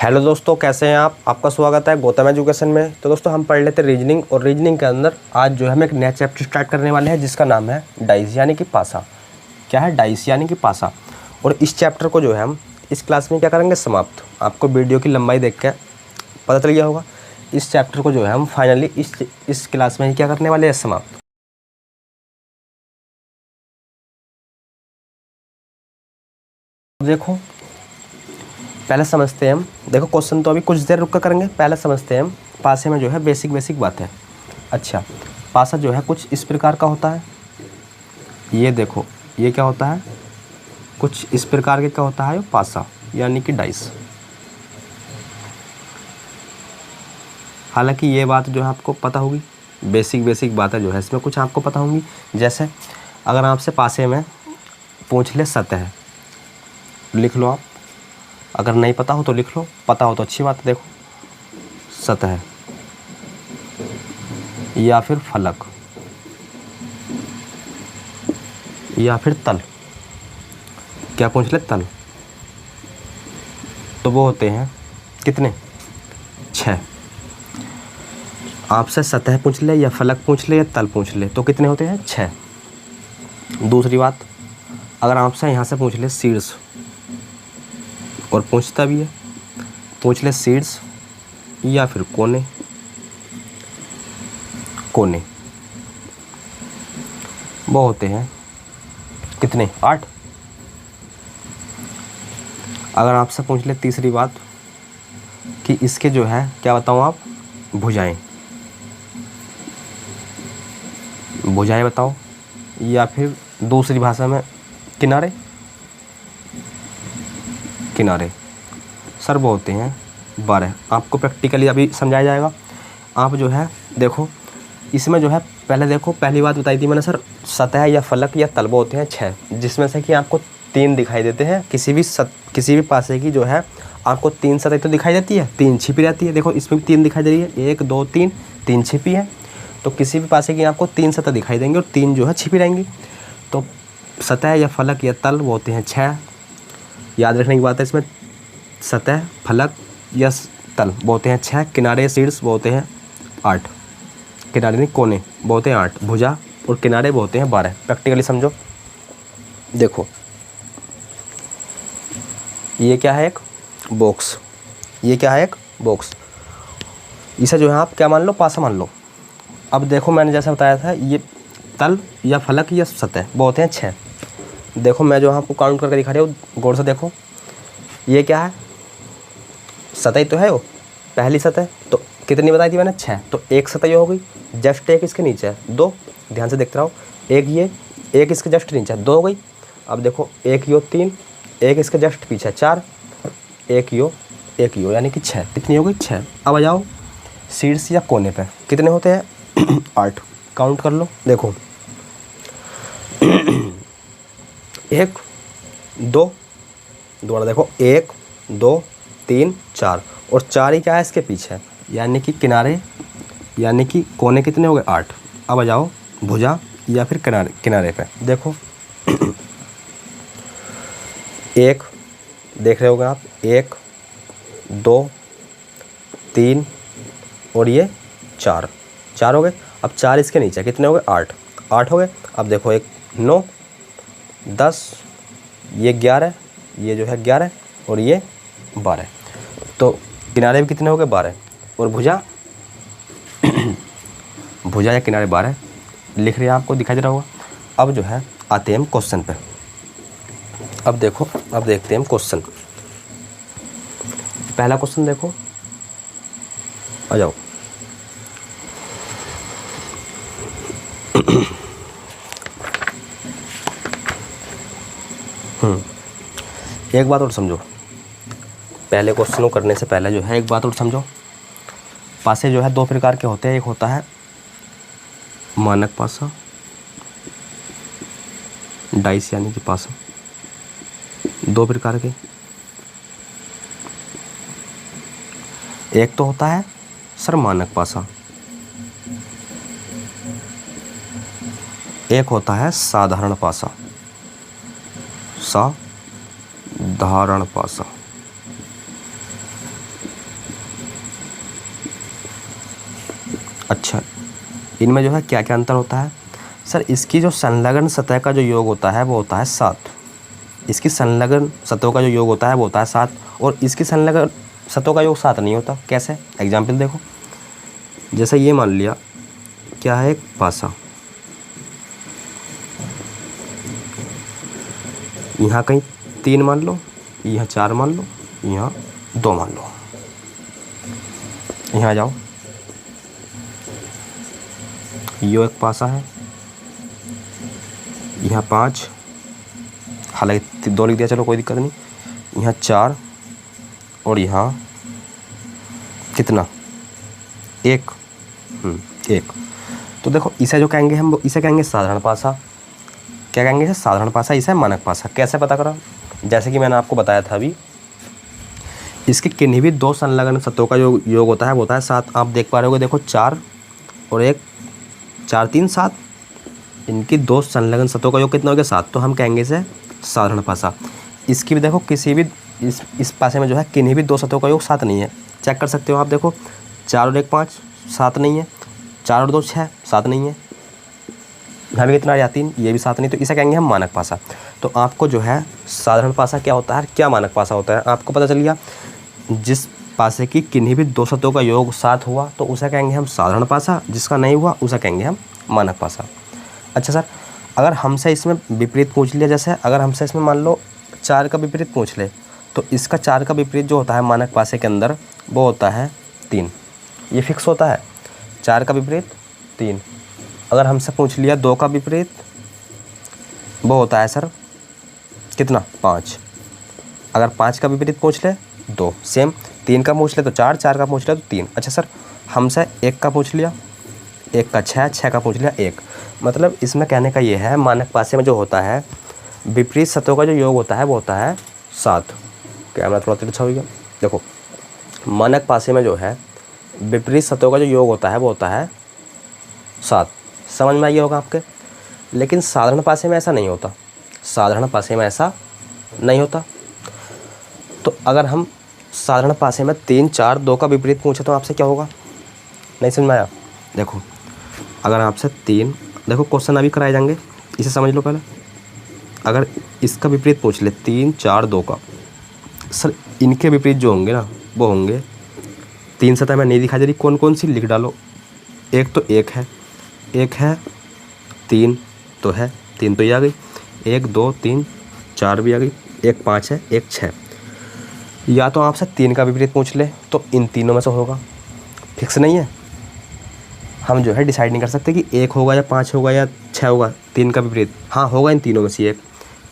Hello दोस्तों, कैसे हैं आप? आपका स्वागत है गौतम एजुकेशन में। तो दोस्तों हम पढ़ लेते रीजनिंग, और रीजनिंग के अंदर आज जो है हम एक नया चैप्टर स्टार्ट करने वाले हैं जिसका नाम है डाइस यानी कि पासा। क्या है? डाइस यानी कि पासा। और इस चैप्टर को जो है हम इस क्लास में क्या करेंगे? समाप्त। आपको वीडियो की लंबाई देख के पता चल गया होगा। इस चैप्टर को जो है हम फाइनली इस क्लास में ही क्या करने वाले हैं? समाप्त। देखो पहले समझते हैं हम। देखो क्वेश्चन तो अभी कुछ देर रुक कर करेंगे। पहले समझते हैं हम पासे में जो है बेसिक बात है। अच्छा, पासा जो है कुछ इस प्रकार का होता है। ये देखो, ये क्या होता है? कुछ इस प्रकार के क्या होता है? पासा यानी कि डाइस। हालांकि ये बात जो है आपको पता होगी, बेसिक बातें जो है इसमें कुछ आपको पता होंगी। जैसे अगर आपसे पासे में पूछ ले सतह, लिख लो आप। अगर नहीं पता हो तो लिख लो, पता हो तो अच्छी बात है। देखो सतह या फिर फलक या फिर तल, क्या पूछ ले? तल। तो वो होते हैं कितने? 6। आपसे सतह पूछ ले या फलक पूछ ले या तल पूछ ले तो कितने होते हैं? 6। दूसरी बात, अगर आपसे यहाँ से पूछ ले शीर्ष, और पूछता भी है, पूछ ले शीर्ष या फिर कोने, वो होते हैं कितने? 8। अगर आपसे पूछ ले तीसरी बात कि इसके जो है क्या बताऊँ आप? भुजाएं बताओ, या फिर दूसरी भाषा में किनारे सर, वो होते हैं 12। आपको प्रैक्टिकली अभी समझाया जाएगा। आप जो है देखो इसमें जो है पहले देखो, पहली बात बताई थी मैंने सर, सतह या फलक या तल वो होते हैं 6, जिसमें से कि आपको 3 दिखाई देते हैं। किसी भी पासे की जो है आपको 3 सतह तो दिखाई देती है, 3 छिपी रहती है। देखो इसमें भी 3 दिखाई दे रही है, 1 2 3 छिपी है। तो किसी भी पासे की आपको 3 सतह दिखाई देंगे और 3 जो है छिपी रहेंगी। तो सतह या फलक या तल वो होते हैं 6। याद रखने की बात है इसमें, सतह, फलक या तल वो होते हैं 6, किनारे शीर्ष वो होते हैं 8, किनारे नहीं कोने वो होते हैं 8, भुजा और किनारे वो होते हैं 12। प्रैक्टिकली समझो। देखो ये क्या है? एक बॉक्स। ये क्या है? एक बॉक्स। इसे जो है आप क्या मान लो? पासा मान लो। अब देखो मैंने जैसा बताया था, ये तल या फलक या सतह वो होते हैं 6। देखो मैं जो आपको काउंट करके दिखा रही हूँ, गौर से देखो। ये क्या है? सतह तो है वो, पहली सतह। तो कितनी बताई थी मैंने? 6। तो एक सतह ये हो गई, जस्ट एक इसके नीचे है 2। ध्यान से देखते रहो, एक ये, एक इसके जस्ट नीचे है 2 हो गई। अब देखो एक यो 3, एक इसके जस्ट पीछे 4, एक यो यानी कि 6। कितनी हो गई? 6। अब आ जाओ शीर्ष या कोने पे, कितने होते हैं? 8। काउंट कर लो। देखो 1 2, दोबारा देखो 1 2 3 4, और 4 ही क्या है? इसके पीछे, यानी कि किनारे यानी कि कोने कितने हो गए? 8। अब आ जाओ भुजा या फिर किनारे पे। देखो 1 देख रहे होगे आप, 1 2 3 और ये 4 हो गए। अब 4 इसके नीचे कितने हो गए? 8 हो गए। अब देखो 1 9 10, ये 11, ये जो है 11 और ये 12। तो किनारे भी कितने हो गए? 12। और भुजा या किनारे 12 लिख रहे हैं, आपको दिखाई दे रहा होगा। अब जो है आते हैं हम क्वेश्चन पे। अब देखो, अब देखते हैं हम क्वेश्चन। पहला क्वेश्चन देखो, आ जाओ। एक बात और समझो, पहले क्वेश्चन को करने से पहले जो है एक बात और समझो। पासे जो है 2 प्रकार के होते हैं। एक होता है मानक पासा, डाइस यानी कि पासा, 2 प्रकार के। एक तो होता है सर मानक पासा, एक होता है साधारण पासा। साधारण पासा। अच्छा, इनमें जो है क्या क्या अंतर होता है सर? इसकी जो संलग्न सतह का जो योग होता है वो होता है 7। इसकी संलग्न सतहों का जो योग होता है वो होता है 7, और इसकी संलग्न सतहों का योग 7 नहीं होता। कैसे? एग्जाम्पल देखो, जैसे ये मान लिया क्या है, एक पासा, यहाँ कहीं 3 मान लो, यहाँ 4 मान लो, यहाँ 2 मान लो। यहाँ आ जाओ, यो एक पासा है, यहाँ 5, हालांकि 2 लिख दिया, चलो कोई दिक्कत नहीं। यहाँ 4 और यहाँ कितना, 1, 1। तो देखो इसे जो कहेंगे हम, इसे कहेंगे साधारण पासा। क्या कहेंगे इसे? साधारण पासा। इसे मानक पासा। कैसे पता करा? जैसे कि मैंने आपको बताया था अभी, इसके किन्हीं भी 2 संलग्न सतहों का योग होता है वो होता है 7। आप देख पा रहे होगे, देखो 4 और 1, 4 3 7, इनकी 2 संलग्न सतहों का योग कितना हो गया? 7। तो हम कहेंगे इसे साधारण पासा। इसकी भी देखो, किसी भी इस पासे में जो है किन्हीं भी 2 सतहों का योग 7 नहीं है। चेक कर सकते हो आप, देखो 4 और 1 5, 7 नहीं है। 4 और 2 6, 7 नहीं है। यहाँ भी कितना आ 3, ये भी 7 नहीं। तो इसे कहेंगे हम मानक पासा। तो आपको जो है साधारण पासा क्या होता है, क्या मानक पासा होता है, आपको पता चल गया। जिस पासे की किन्हीं भी 2 सतहों का योग 7 हुआ तो उसे कहेंगे हम साधारण पासा, जिसका नहीं हुआ उसे कहेंगे हम मानक पासा। अच्छा सर, अगर हमसे इसमें विपरीत पूछ लिया, जैसे अगर हमसे इसमें मान लो 4 का विपरीत पूछ ले, तो इसका 4 का विपरीत जो होता है मानक पासे के अंदर वो होता है 3। ये फिक्स होता है, 4 का विपरीत 3। अगर हमसे पूछ लिया 2 का विपरीत, वो होता है सर कितना, 5। अगर 5 का विपरीत पूछ ले 2, सेम। 3 का पूछ ले तो 4, 4 का पूछ ले तो 3। अच्छा सर, हमसे 1 का पूछ लिया, 1 का 6, 6 का पूछ लिया 1। मतलब इसमें कहने का ये है, मानक पासे में जो होता है विपरीत सतहों का जो योग होता है वो होता है 7। कैमरा थोड़ा तिरछा हो गया। देखो मानक पासे में जो है विपरीत सतहों का जो योग होता है वो होता है 7। समझ में आइए होगा आपके। लेकिन साधारण पासे में ऐसा नहीं होता, साधारण पासे में ऐसा नहीं होता। तो अगर हम साधारण पासे में 3 4 2 का विपरीत पूछे तो आपसे क्या होगा? नहीं समझ में आया? देखो अगर आपसे 3, देखो क्वेश्चन अभी कराए जाएंगे, इसे समझ लो पहले। अगर इसका विपरीत पूछ ले 3 4 2 का, सर इनके विपरीत जो होंगे ना वो होंगे 3 सतह में नहीं दिखाई दे रही, कौन कौन सी लिख डालो। एक तो 1 है, 1 है, 3 तो है, 3 तो ये आ गई, 1 2 3 4 भी आ गई, 1 5 है, 1 6। या तो आपसे 3 का विपरीत पूछ ले तो इन तीनों में से होगा, फिक्स नहीं है। हम जो है डिसाइड नहीं कर सकते कि 1 होगा या 5 होगा या 6 होगा। 3 का विपरीत हाँ होगा इन तीनों में से एक।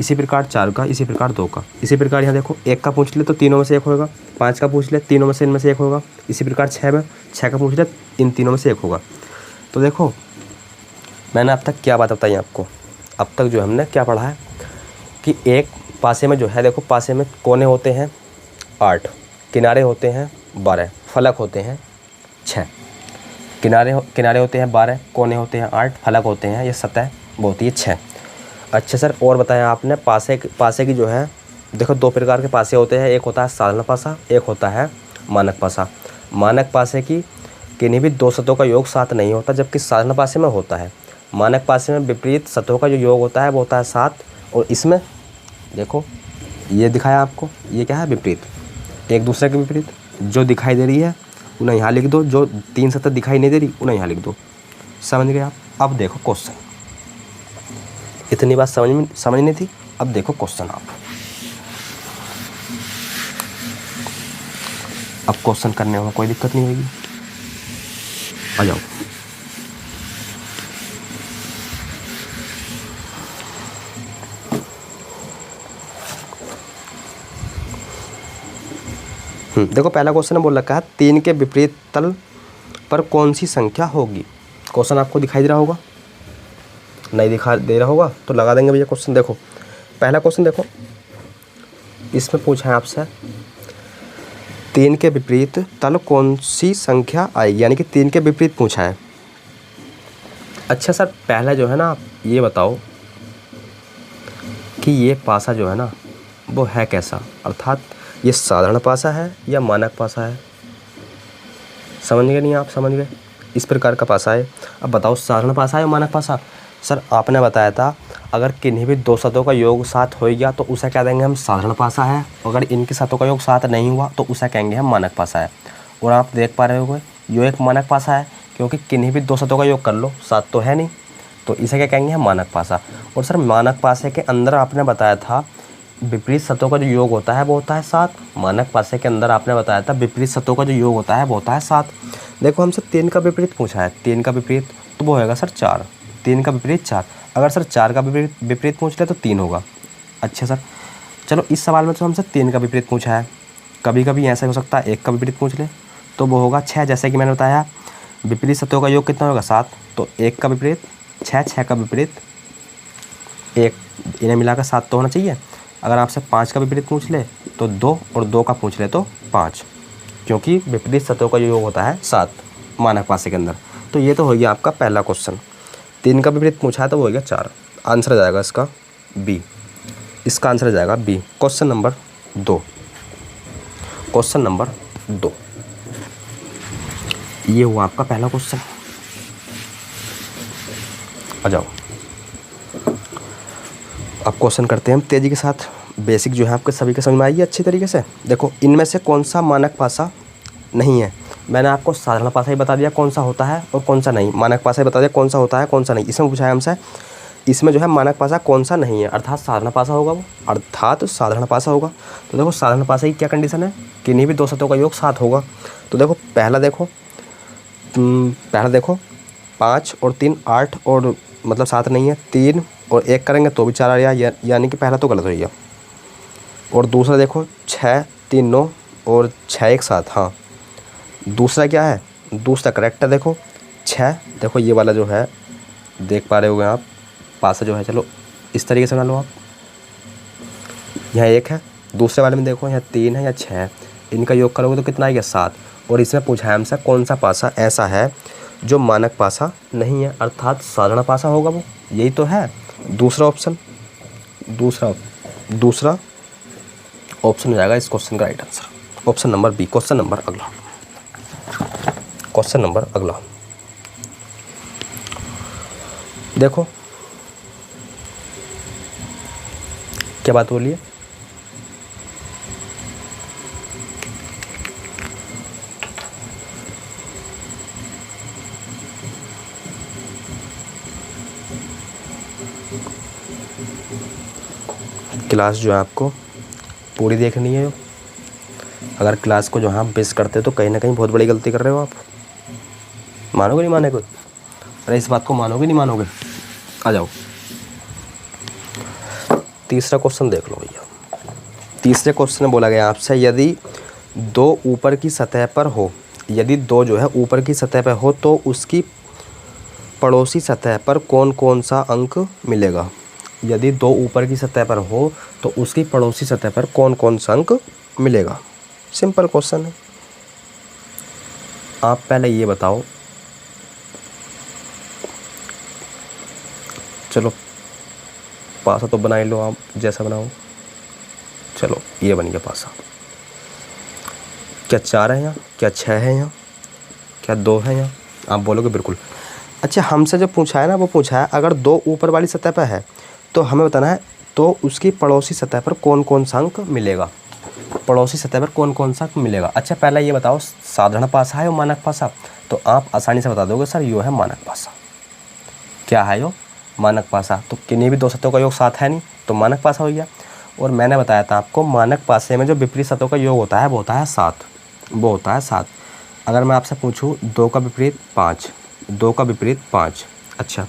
इसी प्रकार 4 का, इसी प्रकार 2 का, इसी प्रकार यहाँ देखो 1 का पूछ ले तो तीनों में से एक होगा, 5 का पूछ ले तीनों में से इनमें से एक होगा, इसी प्रकार 6 का पूछ ले इन तीनों में से एक होगा। तो देखो मैंने अब तक क्या बात बताई आपको, अब तक जो हमने क्या पढ़ा है कि एक पासे में जो है, देखो पासे में कोने होते हैं 8, किनारे होते हैं 12, फलक होते हैं 6। किनारे होते हैं 12, कोने होते हैं 8, फलक होते हैं, ये सतह वो होती है 6। अच्छा सर, और बताया आपने पासे की जो है, देखो 2 प्रकार के पासे होते हैं, एक होता है साधारण पासा, एक होता है मानक पासा। मानक पासे की किन्हीं भी 2 सतहों का योग 7 नहीं होता, जबकि साधारण पासे में होता है। मानक पासे में विपरीत सतहों का जो योग होता है वो होता है 7, और इसमें देखो ये दिखाया आपको, ये क्या है, विपरीत, एक दूसरे के विपरीत। जो दिखाई दे रही है उन्हें यहाँ लिख दो, जो 3 सतह दिखाई नहीं दे रही उन्हें यहाँ लिख दो। समझ गए आप? अब देखो क्वेश्चन, इतनी बात समझनी थी, अब देखो क्वेश्चन आप। अब क्वेश्चन करने में कोई दिक्कत नहीं होगी, आ जाओ। देखो पहला क्वेश्चन ने बोल रखा है 3 के विपरीत तल पर कौन सी संख्या होगी। क्वेश्चन आपको दिखाई दे रहा होगा, नहीं दिखा दे रहा होगा तो लगा देंगे भैया क्वेश्चन। देखो पहला क्वेश्चन देखो, इसमें पूछा है आपसे 3 के विपरीत तल कौन सी संख्या आएगी, यानी कि 3 के विपरीत पूछा है। अच्छा सर, पहला जो है ना आप ये बताओ कि ये पासा जो है ना वो है कैसा, अर्थात ये साधारण पासा है या मानक पासा है। समझ गए नहीं आप? समझ गए? इस प्रकार का पासा है। अब बताओ साधारण पासा है या मानक पासा। सर आपने बताया था अगर किन्हीं भी दो सतहों का योग 7 हो गया तो उसे कह देंगे हम साधारण पासा है, अगर इनकी सतहों का योग 7 नहीं हुआ तो उसे कहेंगे हम मानक पासा है। और आप देख पा रहे होगे यो एक मानक पासा है, क्योंकि किन्हीं भी दो सतहों का योग कर लो 7 तो है नहीं, तो इसे क्या कहेंगे हम मानक पासा। और सर मानक पासे के अंदर आपने बताया था विपरीत सतहों का जो योग होता है वो होता है 7। मानक पासे के अंदर आपने बताया था विपरीत सतहों का जो योग होता है वो होता है 7। देखो हमसे 3 का विपरीत पूछा है, 3 का विपरीत तो वो होगा सर 4, 3 का विपरीत 4। अगर सर 4 का विपरीत पूछ ले तो 3 होगा। अच्छा सर चलो इस सवाल में तो हमसे 3 का विपरीत पूछा है, कभी कभी ऐसा हो सकता है 1 का विपरीत पूछ ले तो वो होगा 6। जैसे कि मैंने बताया विपरीत सतहों का योग कितना होगा 7, तो 1 का विपरीत 6, 6 का विपरीत 1, इन्हें मिलाकर 7 तो होना चाहिए। अगर आपसे 5 का विपरीत पूछ ले तो 2, और 2 का पूछ ले तो 5, क्योंकि विपरीत सतहों का योग होता है 7 मानक पासे के अंदर। तो ये तो हो गया आपका पहला क्वेश्चन। 3 का विपरीत पूछा है तो वो हो गया 4, आंसर आ जाएगा इसका बी, इसका आंसर आ जाएगा B. Question number 2, question number 2 ये हुआ आपका पहला क्वेश्चन। आ जाओ अब क्वेश्चन करते हैं हम तेज़ी के साथ। बेसिक जो है आपके सभी के समझ में आइए अच्छी तरीके से। देखो इनमें से कौन सा मानक पासा नहीं है। मैंने आपको साधारण पासा ही बता दिया कौन सा होता है और कौन सा नहीं, मानक पासा ही बता दिया कौन सा होता है कौन सा नहीं। इसमें पूछा है हमसे इसमें जो है मानक पासा कौन सा नहीं है, अर्थात साधारण पासा होगा वो, अर्थात साधारण पासा होगा। तो देखो साधारण पासा की क्या कंडीशन है, किन्हीं भी दो सतहों का योग 7 होगा। तो देखो पहला देखो 5 और 3 8 और मतलब 7 नहीं है, 3 और 1 करेंगे तो भी 4 आ गया, यानी कि पहला तो गलत हो गया। और दूसरा देखो 6 3 9 और 6 1 7, हाँ दूसरा क्या है, दूसरा करेक्ट है। देखो 6, देखो ये वाला जो है देख पा रहे होगे आप पासा जो है, चलो इस तरीके से बना लो आप। यहाँ 1 है, दूसरे वाले में देखो यहाँ 3 है या 6 है, इनका योग करोगे तो कितना आएगा 7। और इसमें पूछा है हमसे कौन सा पासा ऐसा है जो मानक पासा नहीं है, अर्थात साधारण पासा होगा वो, यही तो है दूसरा ऑप्शन। दूसरा ऑप्शन हो जाएगा इस क्वेश्चन का right answer, option number B. Question number अगला देखो क्या बात बोलिए। क्लास जो है आपको पूरी देखनी है। अगर क्लास को जो है आप मिस करते हो तो कहीं ना कहीं बहुत बड़ी गलती कर रहे हो आप। मानोगे नहीं मानोगे? अरे इस बात को मानोगे नहीं मानोगे? आ जाओ तीसरा क्वेश्चन देख लो भैया। तीसरे क्वेश्चन में बोला गया आपसे यदि 2 ऊपर की सतह पर हो, यदि 2 जो है ऊपर की सतह पर हो तो उसकी पड़ोसी सतह पर कौन कौन सा अंक मिलेगा। यदि 2 ऊपर की सतह पर हो तो उसकी पड़ोसी सतह पर कौन कौन सा अंक मिलेगा। सिंपल क्वेश्चन है। आप पहले ये बताओ, चलो पासा तो बना ही लो आप जैसा बनाओ। चलो ये बन गया पासा। क्या 4 है यहाँ, क्या 6 है यहाँ, क्या 2 है यहाँ? आप बोलोगे बिल्कुल। अच्छा हमसे जो पूछा है ना वो पूछा है अगर 2 ऊपर वाली सतह पर है तो हमें बताना है तो उसकी पड़ोसी सतह पर कौन कौन सा अंक मिलेगा। पड़ोसी सतह पर कौन कौन सा अंक मिलेगा। अच्छा पहला ये बताओ साधारण पासा है और मानक पासा, तो आप आसानी से बता दोगे सर यो है मानक पासा। क्या है यो? मानक पासा। तो किन्हीं भी दो सतहों का योग 7 है नहीं तो मानक पासा हो गया। और मैंने बताया था आपको मानक पासे में जो विपरीत सतहों का योग होता है वो होता है 7, वो होता है 7। अगर मैं आपसे पूछूं 2 का विपरीत 5, 2 का विपरीत 5। अच्छा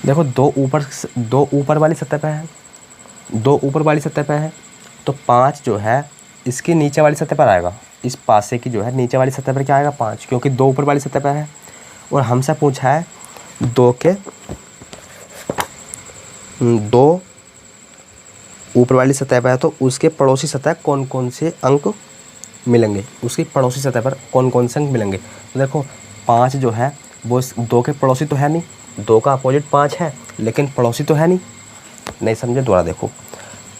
देखो 2 ऊपर वाली सतह पे है, 2 ऊपर वाली सतह पे है तो 5 जो है इसकी नीचे वाली सतह पर आएगा। इस पासे की जो है नीचे वाली सतह पर क्या आएगा 5, क्योंकि 2 ऊपर वाली सतह पर है। और हमसे पूछा है 2 ऊपर वाली सतह पर है तो उसके पड़ोसी सतह कौन कौन से अंक मिलेंगे, उसकी पड़ोसी सतह पर कौन कौन से अंक मिलेंगे। तो देखो 5 जो है वो 2 के पड़ोसी तो है नहीं, 2 का अपोजिट 5 है लेकिन पड़ोसी तो है नहीं समझे। दोबारा देखो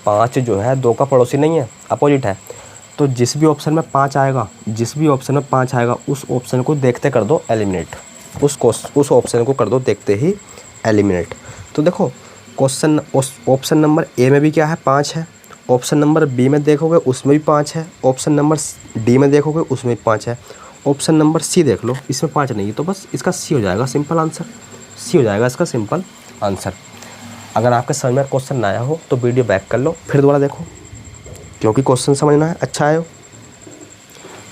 5 जो है 2 का पड़ोसी नहीं है, अपोजिट है। तो जिस भी ऑप्शन में 5 आएगा, जिस भी ऑप्शन में 5 आएगा उस ऑप्शन को देखते कर दो एलिमिनेट, उस ऑप्शन को कर दो देखते ही एलिमिनेट। तो देखो क्वेश्चन ऑप्शन नंबर ए में भी क्या है 5 है, ऑप्शन नंबर बी में देखोगे उसमें भी 5 है, ऑप्शन नंबर डी में देखोगे उसमें भी 5 है, ऑप्शन नंबर सी देख लो इसमें 5 नहीं है, तो बस इसका सी हो जाएगा सिंपल आंसर, सी हो जाएगा इसका सिंपल आंसर। अगर आपके समझ में क्वेश्चन ना आया हो तो वीडियो बैक कर लो फिर दोबारा देखो, क्योंकि क्वेश्चन समझना है अच्छा आयो।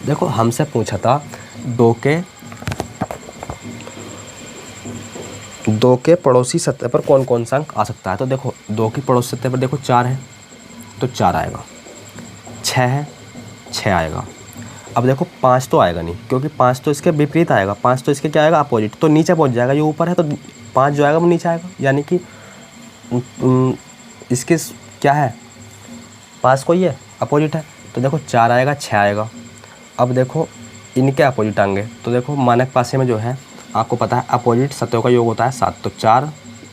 देखो हमसे पूछा था दो के पड़ोसी सतह पर कौन कौन सा अंक आ सकता है। तो देखो 2 की पड़ोसी सतह पर देखो 4 है तो 4 आएगा, 6 है 6 आएगा। अब देखो 5 तो आएगा नहीं, क्योंकि 5 तो इसके विपरीत आएगा, 5 तो इसके क्या आएगा अपोजिट, तो नीचे पहुंच जाएगा, ये ऊपर है तो 5 जो आएगा वो नीचे आएगा, यानी कि इसके क्या है पास कोई है अपोजिट है। तो देखो 4 आएगा 6 आएगा। अब देखो इनके अपोजिट आएंगे, तो देखो मानक पासे में जो है आपको पता है अपोजिट सतहों का योग होता है 7, तो 4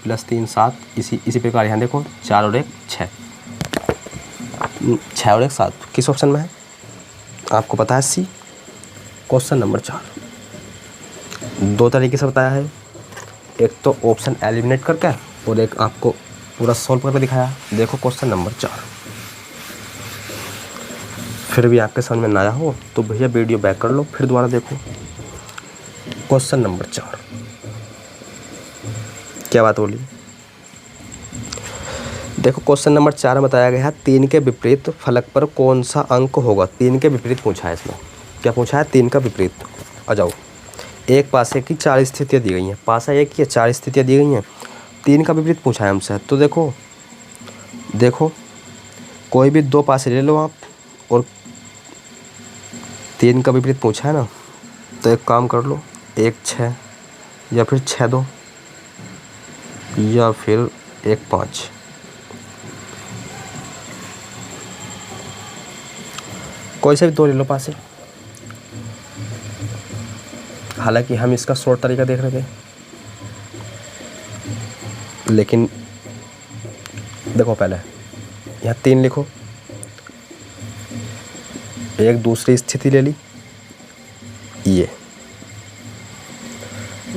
+ 3 7, इसी प्रकार यहाँ देखो 4 और 1 6, 6 और 1 7 किस ऑप्शन में है आपको पता है सी, क्वेश्चन नंबर 4। 2 तरीके से बताया है, एक तो ऑप्शन एलिमिनेट करके और एक आपको पूरा सॉल्व करके दिखाया। देखो क्वेश्चन नंबर 4, फिर भी आपके समझ में ना आया हो तो भैया वीडियो बैक कर लो फिर दोबारा देखो। क्वेश्चन नंबर 4 क्या बात बोली, देखो क्वेश्चन नंबर 4 में बताया गया है 3 के विपरीत फलक पर कौन सा अंक होगा। 3 के विपरीत पूछा है, इसमें क्या पूछा है 3 का विपरीत। आ जाओ, एक पासे की 4 स्थितियाँ दी गई हैं, पासा एक की 4 स्थितियाँ दी गई हैं, 3 का विपरीत पूछा है हमसे। तो देखो कोई भी 2 पासे ले लो आप, और 3 का विपरीत पूछा है ना, तो एक काम कर लो 1 6 या फिर 6 2 या फिर 1 5। कोई से भी 2 ले लो पासे, हालांकि हम इसका शॉर्ट तरीका देख रहे थे, लेकिन देखो पहले यहाँ 3 लिखो, एक दूसरी स्थिति ले ली, ये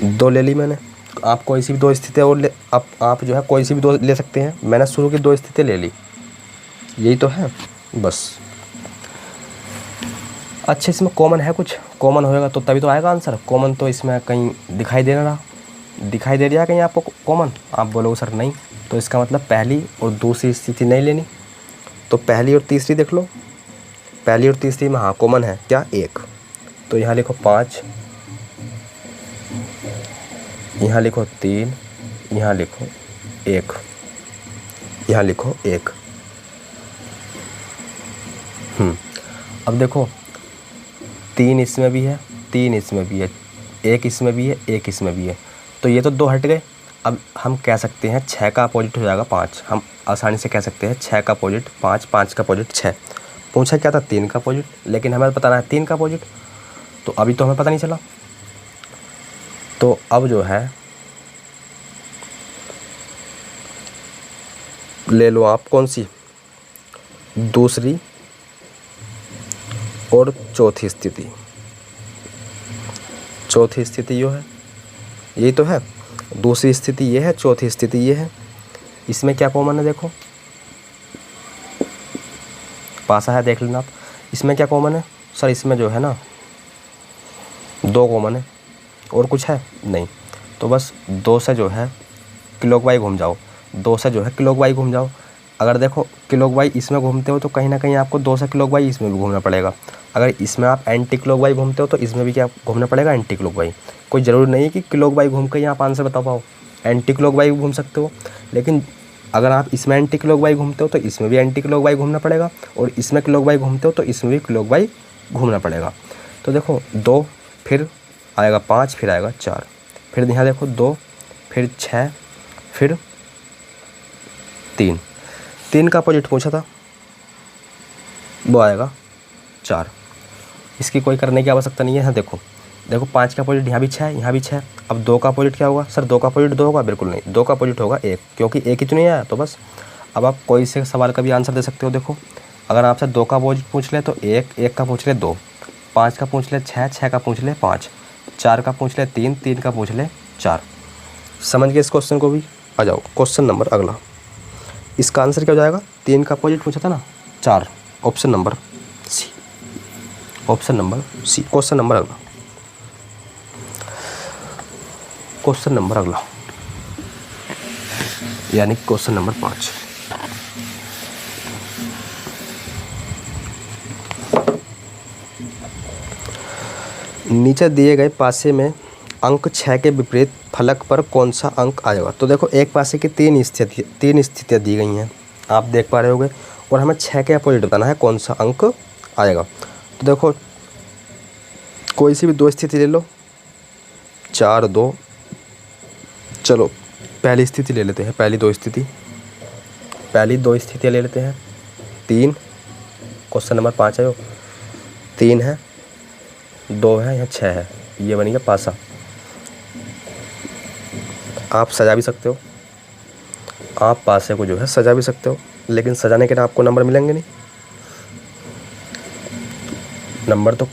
2 ले ली मैंने, आप कोई सी भी 2 स्थितियाँ और ले, आप जो है कोई सी भी 2 ले सकते हैं, मैंने शुरू की 2 स्थितियाँ ले ली, यही तो है बस। अच्छा इसमें कॉमन है, कुछ कॉमन होएगा तो तभी तो आएगा आंसर, कॉमन तो इसमें कहीं दिखाई दे रहा है कहीं आपको कॉमन, आप बोलोगे सर नहीं, तो इसका मतलब पहली और दूसरी स्थिति नहीं लेनी, तो पहली और तीसरी देख लो, पहली और तीसरी में हाँ कॉमन है क्या 1, तो यहाँ लिखो 5, यहाँ लिखो 3, यहाँ लिखो 1, यहाँ लिखो 1। अब देखो 3 इसमें भी है, 3 इसमें भी है, 1 इसमें भी है, 1 इसमें भी है, तो ये तो 2 हट गए। अब हम कह सकते हैं 6 का अपोजिट हो जाएगा 5, हम आसानी से कह सकते हैं 6 का अपोजिट 5, 5 का अपोजिट 6। पूछा क्या था 3 का अपोजिट, लेकिन हमें बताना है 3 का अपोजिट, तो अभी तो हमें पता नहीं चला। तो अब जो है ले लो आप कौन सी, दूसरी और चौथी स्थिति, चौथी स्थिति यो है, यही तो है, दूसरी स्थिति ये है, चौथी स्थिति ये है। इसमें क्या कॉमन है देखो, पासा है देख लेना आप, इसमें क्या कॉमन है सर, इसमें जो है ना 2 कॉमन है और कुछ है नहीं, तो बस 2 से जो है क्लॉकवाइज घूम जाओ, 2 से जो है क्लॉकवाइज घूम जाओ। अगर देखो क्लॉकवाइज इसमें घूमते हो तो कहीं ना कहीं आपको 2 से क्लॉकवाइज इसमें भी घूमना पड़ेगा, अगर इसमें आप एंटी क्लॉकवाइज घूमते हो तो इसमें भी क्या घूमना पड़ेगा एंटी क्लॉकवाइज। कोई ज़रूरी नहीं है कि क्लॉकवाइज घूम कर ही आप आंसर बता पाओ, एंटी क्लॉकवाइज घूम सकते हो, लेकिन अगर आप इसमें एंटी क्लॉकवाइज घूमते हो तो इसमें भी एंटी क्लॉकवाइज घूमना पड़ेगा, और इसमें क्लॉकवाइज घूमते हो तो इसमें भी क्लॉकवाइज घूमना पड़ेगा। तो देखो 2 फिर आएगा 5 फिर आएगा 4, फिर यहाँ देखो 2 फिर 6 फिर 3, 3 का अपोजिट पूछा था वो आएगा 4, इसकी कोई करने की आवश्यकता नहीं है। यहाँ देखो 5 का अपोजिट यहाँ भी 6 यहाँ भी 6, अब 2 का अपोजिट क्या होगा सर, 2 का अपोजिट 2 होगा, बिल्कुल नहीं, 2 का अपोजिट होगा 1, क्योंकि 1 ही तो नहीं आया। तो बस अब आप कोई से सवाल का भी आंसर दे सकते हो। देखो अगर आपसे 2 का अपोजिट पूछ ले तो 1, 1 का पूछ ले 2, 5 का पूछ ले 6, 6 का पूछ ले 5, 4 का पूछ ले 3, 3 का पूछ ले 4। समझ गए इस क्वेश्चन को भी। आ जाओ क्वेश्चन नंबर अगला। इसका आंसर क्या हो जाएगा? 3 का अपोजिट पूछा था ना 4, option number C, option number C. Question number अगला, क्वेश्चन नंबर अगला यानी क्वेश्चन नंबर 5। नीचे दिए गए पासे में अंक 6 के विपरीत फलक पर कौन सा अंक आएगा? तो देखो एक पासे की 3 स्थितियाँ दी गई हैं, आप देख पा रहे होगे, और हमें 6 के अपोजिट बताना है कौन सा अंक आएगा। तो देखो कोई सी भी 2 स्थिति ले लो, 4, 2, चलो पहली स्थिति ले लेते हैं, पहली 2 स्थितियाँ ले लेते हैं। 3, क्वेश्चन नंबर 5 है, 3 है, 2 है या 6 है, ये बन गया पासा। आप सजा भी सकते हो, आप पासे को जो है सजा भी सकते हो, लेकिन सजाने के लिए आपको नंबर मिलेंगे नहीं। नंबर तो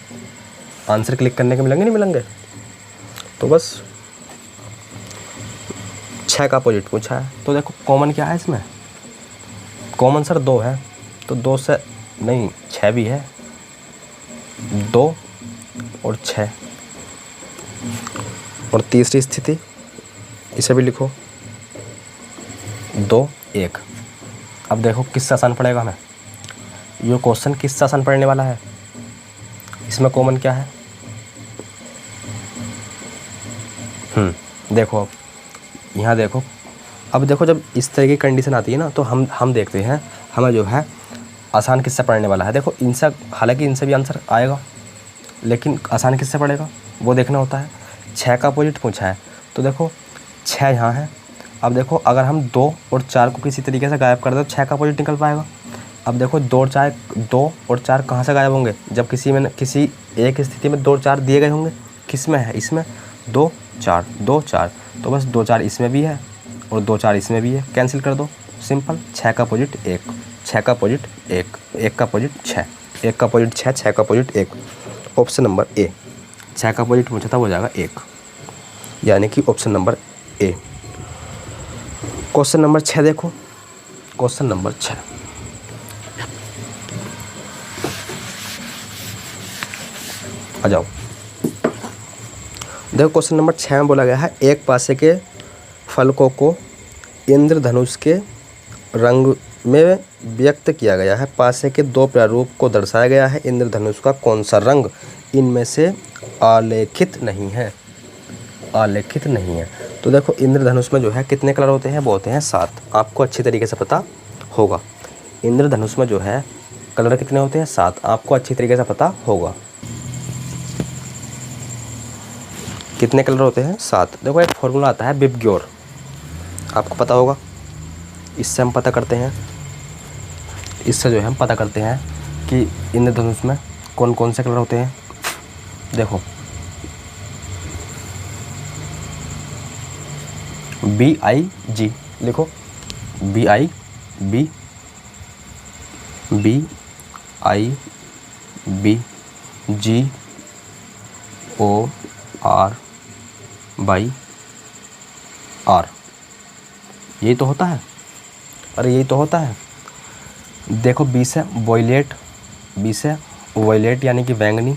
आंसर क्लिक करने के मिलेंगे नहीं मिलेंगे। तो बस 6 का अपोजिट पूछा है, तो देखो कॉमन क्या है इसमें? कॉमन सर 2 है, तो 2 से नहीं 6 भी है, 2 और 6। और तीसरी स्थिति इसे भी लिखो, 2, 1। अब देखो किससे आसान पड़ेगा हमें, ये क्वेश्चन किससे आसान पड़ने वाला है? इसमें कॉमन क्या है? देखो अब यहाँ देखो, अब देखो जब इस तरह की कंडीशन आती है ना, तो हम देखते हैं हमें जो है आसान किससे पड़ने वाला है। देखो इनसे, हालांकि इनसे भी आंसर आएगा, लेकिन आसान किससे पड़ेगा वो देखना होता है। 6 का अपोजिट पूछा है, तो देखो 6 यहाँ है। अब देखो अगर हम 2 और 4 को किसी तरीके से गायब कर दो, 6 का अपोजिट निकल पाएगा। अब देखो 2 और 4 कहाँ से गायब होंगे? जब किसी एक स्थिति में 2 और 4 दिए गए होंगे। किस में है? इसमें 2, 4, 2, 4, तो बस 2, 4 इसमें भी है और 2, 4 इसमें भी है, कैंसिल कर दो, सिंपल। 6 का अपोजिट 1, 6 का अपोजिट 1, 1 का अपोजिट 6, 1 का अपोजिट 6, 6 का अपोजिट 1, ऑप्शन नंबर ए। 6 का अपोजिट पूछा था, वो जाएगा 1, यानी कि ऑप्शन नंबर ए। क्वेश्चन नंबर 6 देखो, क्वेश्चन नंबर 6, आ जाओ। देखो क्वेश्चन नंबर 6 में बोला गया है, एक पासे के फलकों को इंद्रधनुष के रंग में व्यक्त किया गया है। पासे के 2 प्रारूप को दर्शाया गया है। इंद्रधनुष का कौन सा रंग इनमें से आलेखित नहीं है? आलेखित नहीं है। तो देखो इंद्रधनुष में जो है कितने कलर होते हैं? वो होते हैं 7। आपको अच्छी तरीके से पता होगा। इंद्रधनुष में जो है कलर कितने होते हैं? 7। आपको अच्छी तरीके से पता होगा कितने कलर होते हैं? 7। देखो एक फॉर्मूला आता है विबग्योर, आपको पता होगा। इससे हम पता करते हैं, इससे जो है हम पता करते हैं कि इंद्रधनुष में कौन कौन से कलर होते हैं। देखो BIG लिखो, BIG GOR, यही तो होता है। अरे यही तो होता है। देखो B से वॉयलेट यानी कि बैंगनी,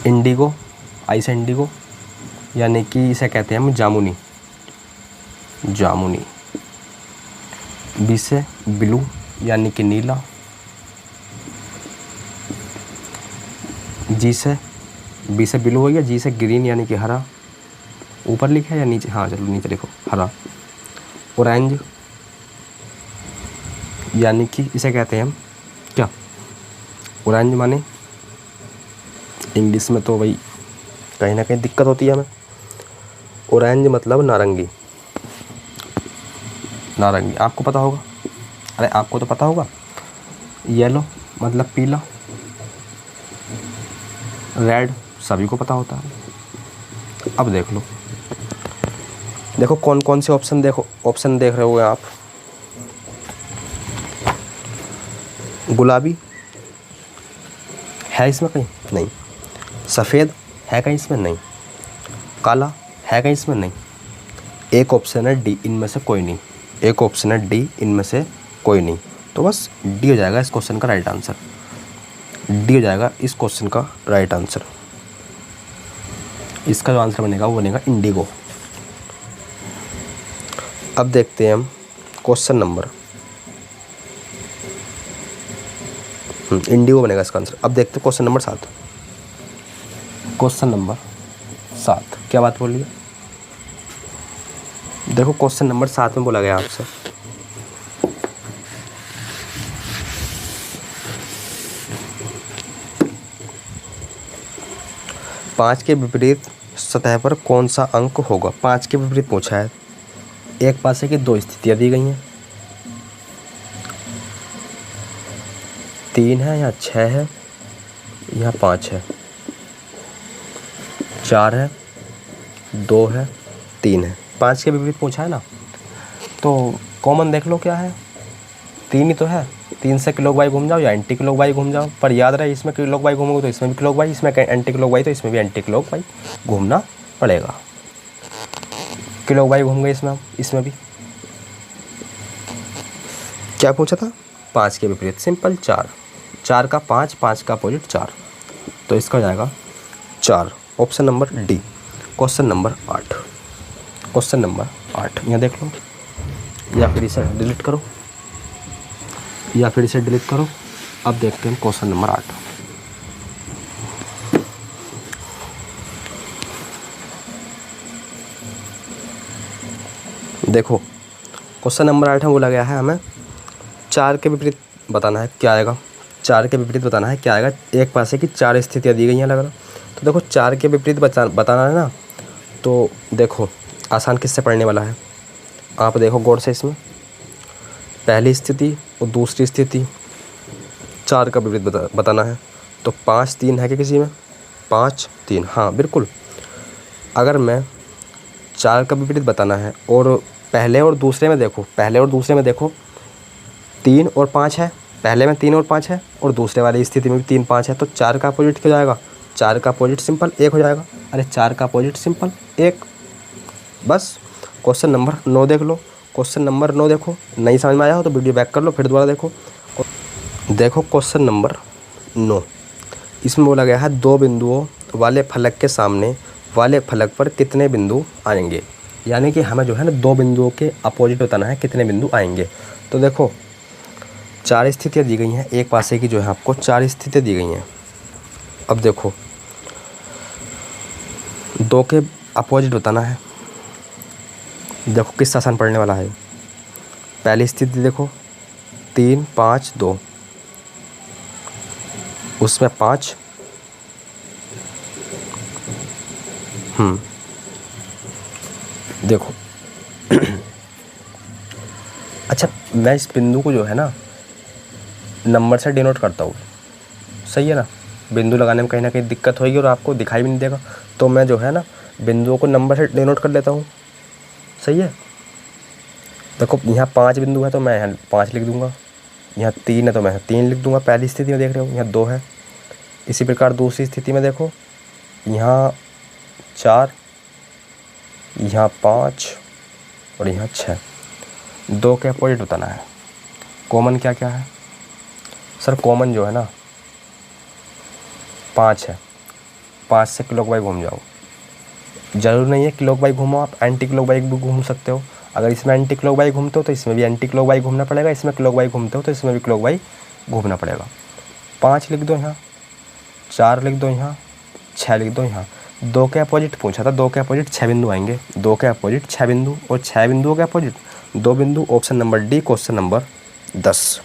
इंडिगो, I से इंडिगो यानी कि इसे कहते हैं हम जामुनी। B से ब्लू यानी कि नीला। B से ब्लू हो गया। G से ग्रीन यानी कि हरा। ऊपर लिखा है या नीचे? हाँ चलो नीचे लिखो, हरा। ऑरेंज यानी कि इसे कहते हैं हम क्या? ऑरेंज माने इंग्लिश में तो भाई कहीं ना कहीं दिक्कत होती है हमें। ऑरेंज मतलब नारंगी, आपको पता होगा। अरे आपको तो पता होगा। येलो मतलब पीला, रेड सभी को पता होता है। अब देख लो, देखो कौन कौन से ऑप्शन देख रहे हो आप। गुलाबी है इसमें कहीं? नहीं। सफ़ेद है कहीं इसमें? नहीं। काला है कहीं इसमें? नहीं। एक ऑप्शन है डी, इनमें से कोई नहीं। एक ऑप्शन है डी, इनमें से कोई नहीं। तो बस डी हो जाएगा इस क्वेश्चन का राइट आंसर। डी हो जाएगा इस क्वेश्चन का राइट आंसर। इसका जो आंसर बनेगा वो बनेगा इंडिगो। अब देखते हैं हम क्वेश्चन नंबर, इंडिगो बनेगा इसका आंसर। अब देखते हैं क्वेश्चन नंबर 7। क्वेश्चन नंबर 7 क्या बात बोली है? देखो क्वेश्चन नंबर 7 में बोला गया आपसे पाँच के विपरीत सतह पर कौन सा अंक होगा। 5 के विपरीत पूछा है। एक पासे की 2 स्थितियाँ दी गई हैं, 3 है, यहाँ 6 है, यहाँ 5 है, 4 है, 2 है, 3 है। 5 के विपरीत पूछा है ना, तो कॉमन देख लो क्या है, 3 ही तो है। 3 से क्लॉकवाइज घूम जाओ या एंटी क्लॉकवाइज घूम जाओ, पर याद रहे इसमें क्लॉकवाइज घूमोगे तो इसमें भी क्लॉकवाइज, इसमें एंटी क्लॉकवाइज तो इसमें भी एंटी क्लॉकवाइज घूमना पड़ेगा। क्लॉकवाइज घूम गए इसमें भी। क्या पूछा था? 5 के विपरीत, सिंपल 4, 4 का 5, 5 का अपोजिट 4, तो इसका हो जाएगा 4, option number D. Question number 8, question number 8 यहाँ देख लो, या फिर इसे डिलीट करो, या फिर इसे डिलीट करो। अब देखते हैं क्वेश्चन नंबर 8। देखो क्वेश्चन नंबर 8 में बोला गया है हमें 4 के विपरीत बताना है क्या आएगा। 4 के विपरीत बताना है क्या आएगा। एक पासे की 4 स्थितियाँ दी गई हैं अलग अलग। तो देखो 4 के विपरीत बताना है ना, तो देखो आसान किससे पढ़ने वाला है, आप देखो गौर से इसमें। पहली स्थिति और दूसरी स्थिति 4 का विपरीत बताना है, तो 5 3 है कि किसी में? 5 3, हाँ बिल्कुल। अगर मैं 4 का विपरीत बताना है और पहले और दूसरे में देखो, पहले और दूसरे में देखो 3 और 5 है, पहले में 3 और 5 है और दूसरे वाली स्थिति में भी 3 5 है, तो 4 का अपोजिट क्या हो जाएगा? 4 का अपोजिट सिंपल 1 हो जाएगा। अरे 4 का अपोजिट सिंपल 1। बस क्वेश्चन नंबर 9 देख लो। क्वेश्चन नंबर 9 देखो, नहीं समझ में आया हो तो वीडियो बैक कर लो, फिर दोबारा देखो। देखो क्वेश्चन नंबर 9, इसमें बोला गया है 2 बिंदुओं वाले फलक के सामने वाले फलक पर कितने बिंदु आएंगे। यानी कि हमें जो है ना 2 बिंदुओं के अपोजिट बताना है कितने बिंदु आएंगे। तो देखो 4 स्थितियाँ दी गई हैं, एक पासे की जो है आपको 4 स्थितियाँ दी गई हैं। अब देखो 2 के अपोजिट बताना है। देखो किस आसान पढ़ने वाला है। पहली स्थिति देखो 3 5 2, उसमें 5, देखो अच्छा मैं इस बिंदु को जो है ना नंबर से डिनोट करता हूँ, सही है ना। बिंदु लगाने में कहीं ना कहीं दिक्कत होगी और आपको दिखाई भी नहीं देगा, तो मैं जो है ना बिंदुओं को नंबर से डिनोट कर लेता हूँ, सही है। देखो यहाँ 5 बिंदु है तो मैं यहाँ 5 लिख दूँगा, यहाँ 3 है तो मैं 3 लिख दूँगा। पहली स्थिति में देख रहे हो यहाँ 2 है। इसी प्रकार दूसरी स्थिति में देखो यहाँ 4, यहाँ 5 और यहाँ 6। 2 के अपोजिट बताना है। कॉमन क्या क्या है सर? कॉमन जो है ना 5 है। 5 से क्लॉकवाइज घूम जाओ, ज़रूर नहीं है क्लॉकवाइज घूमो, आप एंटी क्लॉकवाइज भी घूम सकते हो। अगर इसमें एंटी क्लॉकवाइज घूमते हो तो इसमें भी एंटी क्लॉकवाइज घूमना पड़ेगा, इसमें क्लॉकवाइज घूमते हो तो इसमें भी क्लॉकवाइज घूमना पड़ेगा। 5 लिख दो यहाँ, 4 लिख दो यहाँ, 6 लिख दो यहाँ। 2 के अपोजिट पूछा था, 2 के अपोजिट 6 बिंदु आएंगे। 2 के अपोजिट 6 बिंदु और 6 बिंदुओं के अपोजिट 2 बिंदु। Option number D, question number 10।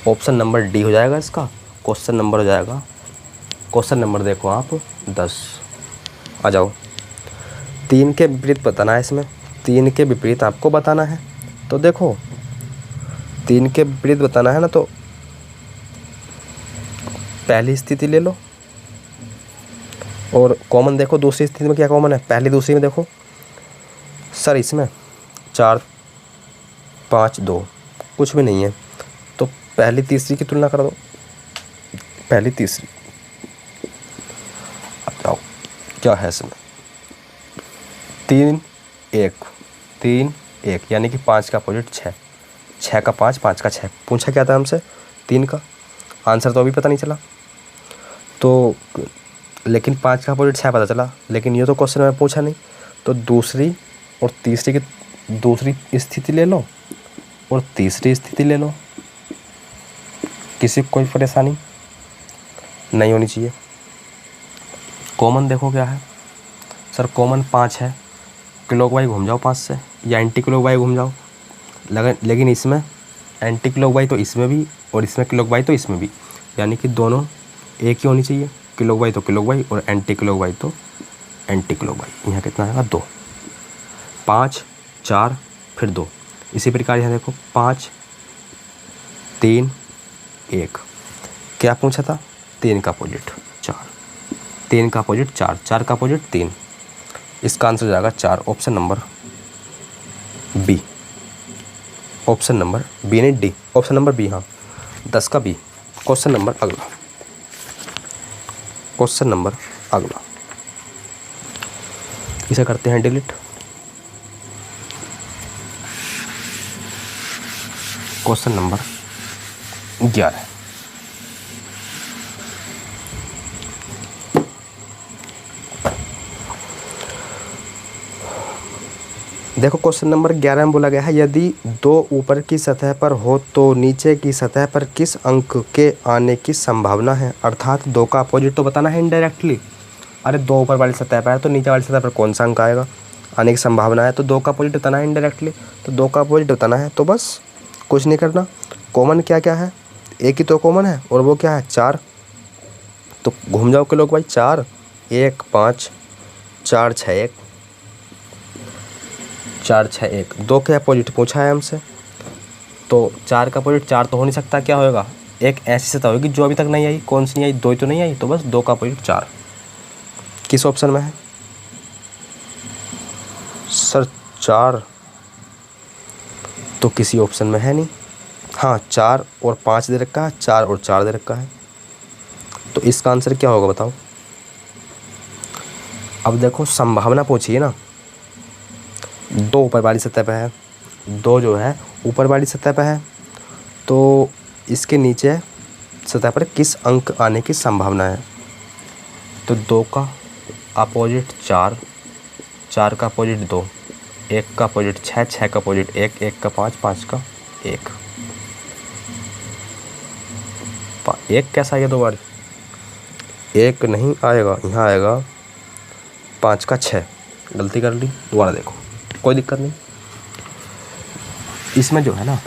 Option number D हो जाएगा इसका। क्वेश्चन नंबर हो जाएगा, क्वेश्चन नंबर देखो आप 10। आ जाओ 3 के विपरीत बताना है इसमें। 3 के विपरीत आपको बताना है, तो देखो 3 के विपरीत बताना है ना, तो पहली स्थिति ले लो और कॉमन देखो दूसरी स्थिति में क्या कॉमन है। पहली दूसरी में देखो सर इसमें 4 5 2 कुछ भी नहीं है, तो पहली तीसरी की तुलना कर दो, पहली तीसरी। अब जाओ क्या है इसमें, 3 1 3 1 यानी कि 5 का अपोजिट 6, 6 का 5, 5 का 6। पूछा क्या था हमसे 3 का, आंसर तो अभी पता नहीं चला तो, लेकिन 5 का अपोजिट 6 पता चला, लेकिन ये तो क्वेश्चन में पूछा नहीं। तो दूसरी और तीसरी की दूसरी स्थिति ले लो और तीसरी स्थिति ले लो, किसी को कोई परेशानी नहीं होनी चाहिए। कॉमन देखो क्या है सर, कॉमन 5 है, क्लॉकवाइज घूम जाओ 5 से या एंटी क्लॉकवाइज घूम जाओ, लेकिन इसमें एंटी क्लॉकवाइज तो इसमें भी और इसमें क्लॉकवाइज तो इसमें भी, यानी कि दोनों एक ही होनी चाहिए, क्लॉकवाइज तो क्लॉकवाइज और एंटी क्लॉकवाइज तो एंटी क्लॉकवाइज। यहाँ कितना आएगा 2, 5 4 फिर 2। इसी प्रकार यहाँ देखो 5 3 1, क्या पूछा था 3 का अपोजिट 4, 3 का अपोजिट 4, 4 का अपोजिट 3, इसका आंसर हो जाएगा 4, option number B, option number B नहीं डी, ऑप्शन नंबर बी, हाँ 10 का बी। क्वेश्चन नंबर अगला, क्वेश्चन नंबर अगला, इसे करते हैं डिलीट। क्वेश्चन नंबर 11, देखो क्वेश्चन नंबर 11 में बोला गया है यदि 2 ऊपर की सतह पर हो तो नीचे की सतह पर किस अंक के आने की संभावना है। अर्थात 2 का अपोजिट तो बताना है इनडायरेक्टली। अरे 2 ऊपर वाली सतह पर है तो नीचे वाली सतह पर कौन सा अंक आएगा, आने की संभावना है, तो 2 का अपोजिट बताना है इनडायरेक्टली, तो 2 का अपोजिट बताना है। तो बस कुछ नहीं करना, कॉमन क्या क्या है, एक ही तो कॉमन है और वो क्या है 4, तो घूम जाओ के लोग भाई 4 1 5 4 6 1, 4 6 1, 2 के अपोजिट पूछा है हमसे, तो 4 का अपोजिट 4 तो हो नहीं सकता, क्या होएगा एक ऐसी सतह होगी जो अभी तक नहीं आई, कौन सी नहीं आई 2 ही तो नहीं आई, तो बस 2 का अपोजिट 4। किस ऑप्शन में है सर 4, तो किसी ऑप्शन में है नहीं, हाँ 4 और 5 दे रखा है, 4 और 4 दे रखा है, तो इसका आंसर क्या होगा बताओ। अब देखो संभावना पूछी है ना, 2 ऊपर वाली सतह पे है, 2 जो है ऊपर वाली सतह पे है, तो इसके नीचे सतह पर किस अंक आने की संभावना है, तो 2 का अपोजिट 4, 4 का अपोजिट 2, 1 का अपोजिट 6, 6 का अपोजिट 1, 1 का 5, 5 का 1, 1 कैसा आएगा 2 बार, 1 नहीं आएगा, यहाँ आएगा 5 का 6, गलती कर ली, दोबारा देखो कोई दिक्कत नहीं। इसमें जो है ना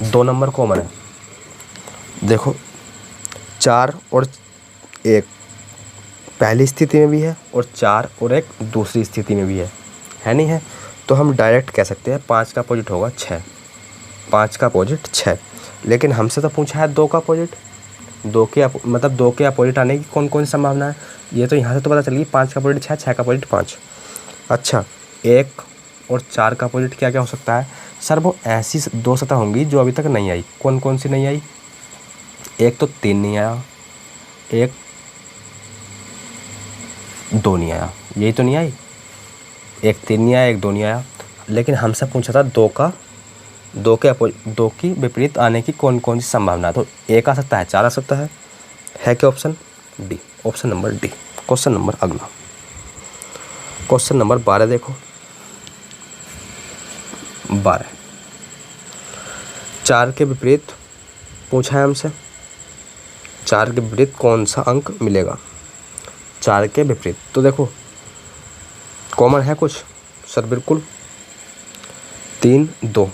2 नंबर कॉमन है, देखो 4 और 1 पहली स्थिति में भी है और 4 और 1 दूसरी स्थिति में भी है नहीं है, तो हम डायरेक्ट कह सकते हैं 5 का अपोजिट होगा 6, 5 का अपोजिट 6, लेकिन हमसे तो पूछा है 2 का अपोजिट, 2 के अपोजिट आने की कौन कौन सी संभावना है, ये तो यहाँ से तो पता चल गई, 5 का अपोजिट 6, 6 का अपोजिट 5। अच्छा 1 और 4 का अपोजिट क्या क्या हो सकता है सर, वो ऐसी 2 सतह होंगी जो अभी तक नहीं आई, कौन कौन सी नहीं आई, एक तो 3 नहीं आया, एक 2 नहीं आया, यही तो नहीं आई, एक 3 नहीं आया, एक 2 नहीं आया, लेकिन हमसे पूछा था 2 की विपरीत आने की कौन कौन सी संभावना है, तो 1 आ सकता है, 4 आ सकता है क्या option D, option number D. Question number अगला, क्वेश्चन नंबर 12 देखो, 12 4 के विपरीत पूछा है हमसे, 4 के विपरीत कौन सा अंक मिलेगा, 4 के विपरीत, तो देखो कॉमन है कुछ सर, बिल्कुल 3 2,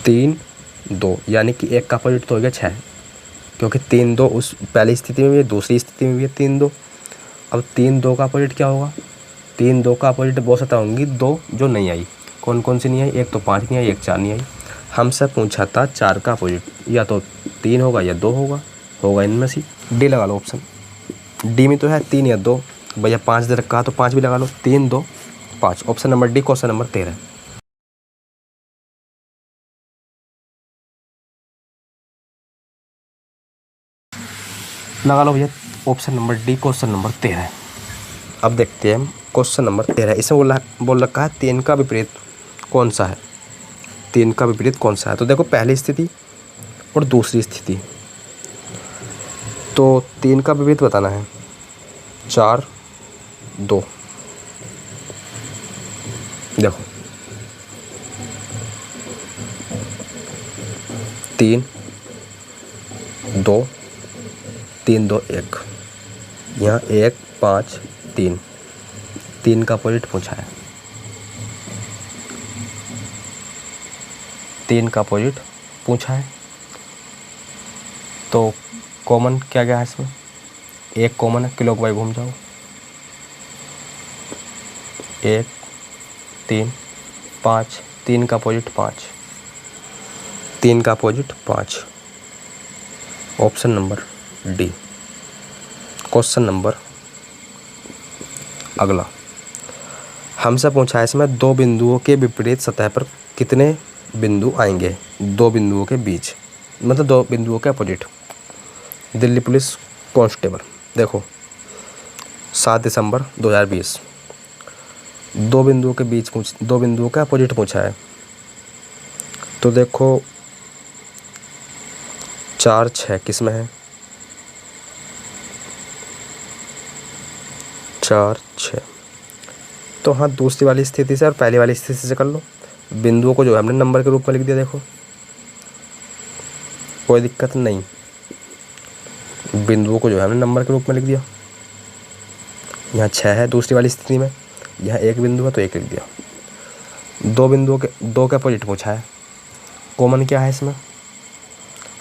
3 2 यानी कि 1 का अपोजिट तो हो गया 6, क्योंकि 3 2 उस पहली स्थिति में भी है, दूसरी स्थिति में भी है 3 2। अब 3 2 का अपोजिट क्या होगा, 3 2 का अपोजिट बहुत सतह होंगी 2 जो नहीं आई, कौन कौन सी नहीं आई, एक तो 5 नहीं आई, एक 4 नहीं आई। हमसे पूछा था 4 का अपोजिट, या तो 3 होगा या 2 होगा इनमें से डी लगा लो ऑप्शन डी में तो है 3 या 2, भैया 5 दे रखा तो 5 भी लगा लो, 3 2 5, option number D, question number 13। लगा लो भैया option number D, question number 13। अब देखते हैं हम क्वेश्चन नंबर 13। इसमें बोल रखा है 3 का विपरीत कौन सा है, 3 का विपरीत कौन सा है। तो देखो पहली स्थिति और दूसरी स्थिति, तो 3 का विपरीत बताना है 4 2। देखो 3 2 3 2 1, यहाँ 1 5 3, 3 का अपोजिट पूछा है, 3 का अपोजिट पूछा है। तो कॉमन क्या गया है इसमें, 1 कॉमन है, क्लॉकवाइज घूम जाओ, 1 3 5, 3 का अपोजिट 5, 3 का opposite 5, option number D. Question number अगला हमसे पूछा है इसमें 2 बिंदुओं के विपरीत सतह पर कितने बिंदु आएंगे, 2 बिंदुओं के बीच, मतलब 2 बिंदुओं के अपोजिट। दिल्ली पुलिस कांस्टेबल, देखो 7 दिसंबर 2020, 2 बिंदुओं के बीच 2 बिंदुओं का अपोजिट पूछा है। तो देखो 4 6 किस में है, 4 6। तो हाँ दूसरी वाली स्थिति से और पहली वाली स्थिति से कर लो। बिंदुओं को जो है हमने नंबर के रूप में लिख दिया, देखो कोई दिक्कत नहीं, बिंदुओं को जो है हमने नंबर के रूप में लिख दिया। यहाँ 6 है दूसरी वाली स्थिति में, यहाँ 1 बिंदु है तो 1 लिख दिया। 2 बिंदुओं के 2 का अपोजिट पूछा है, कॉमन क्या है इसमें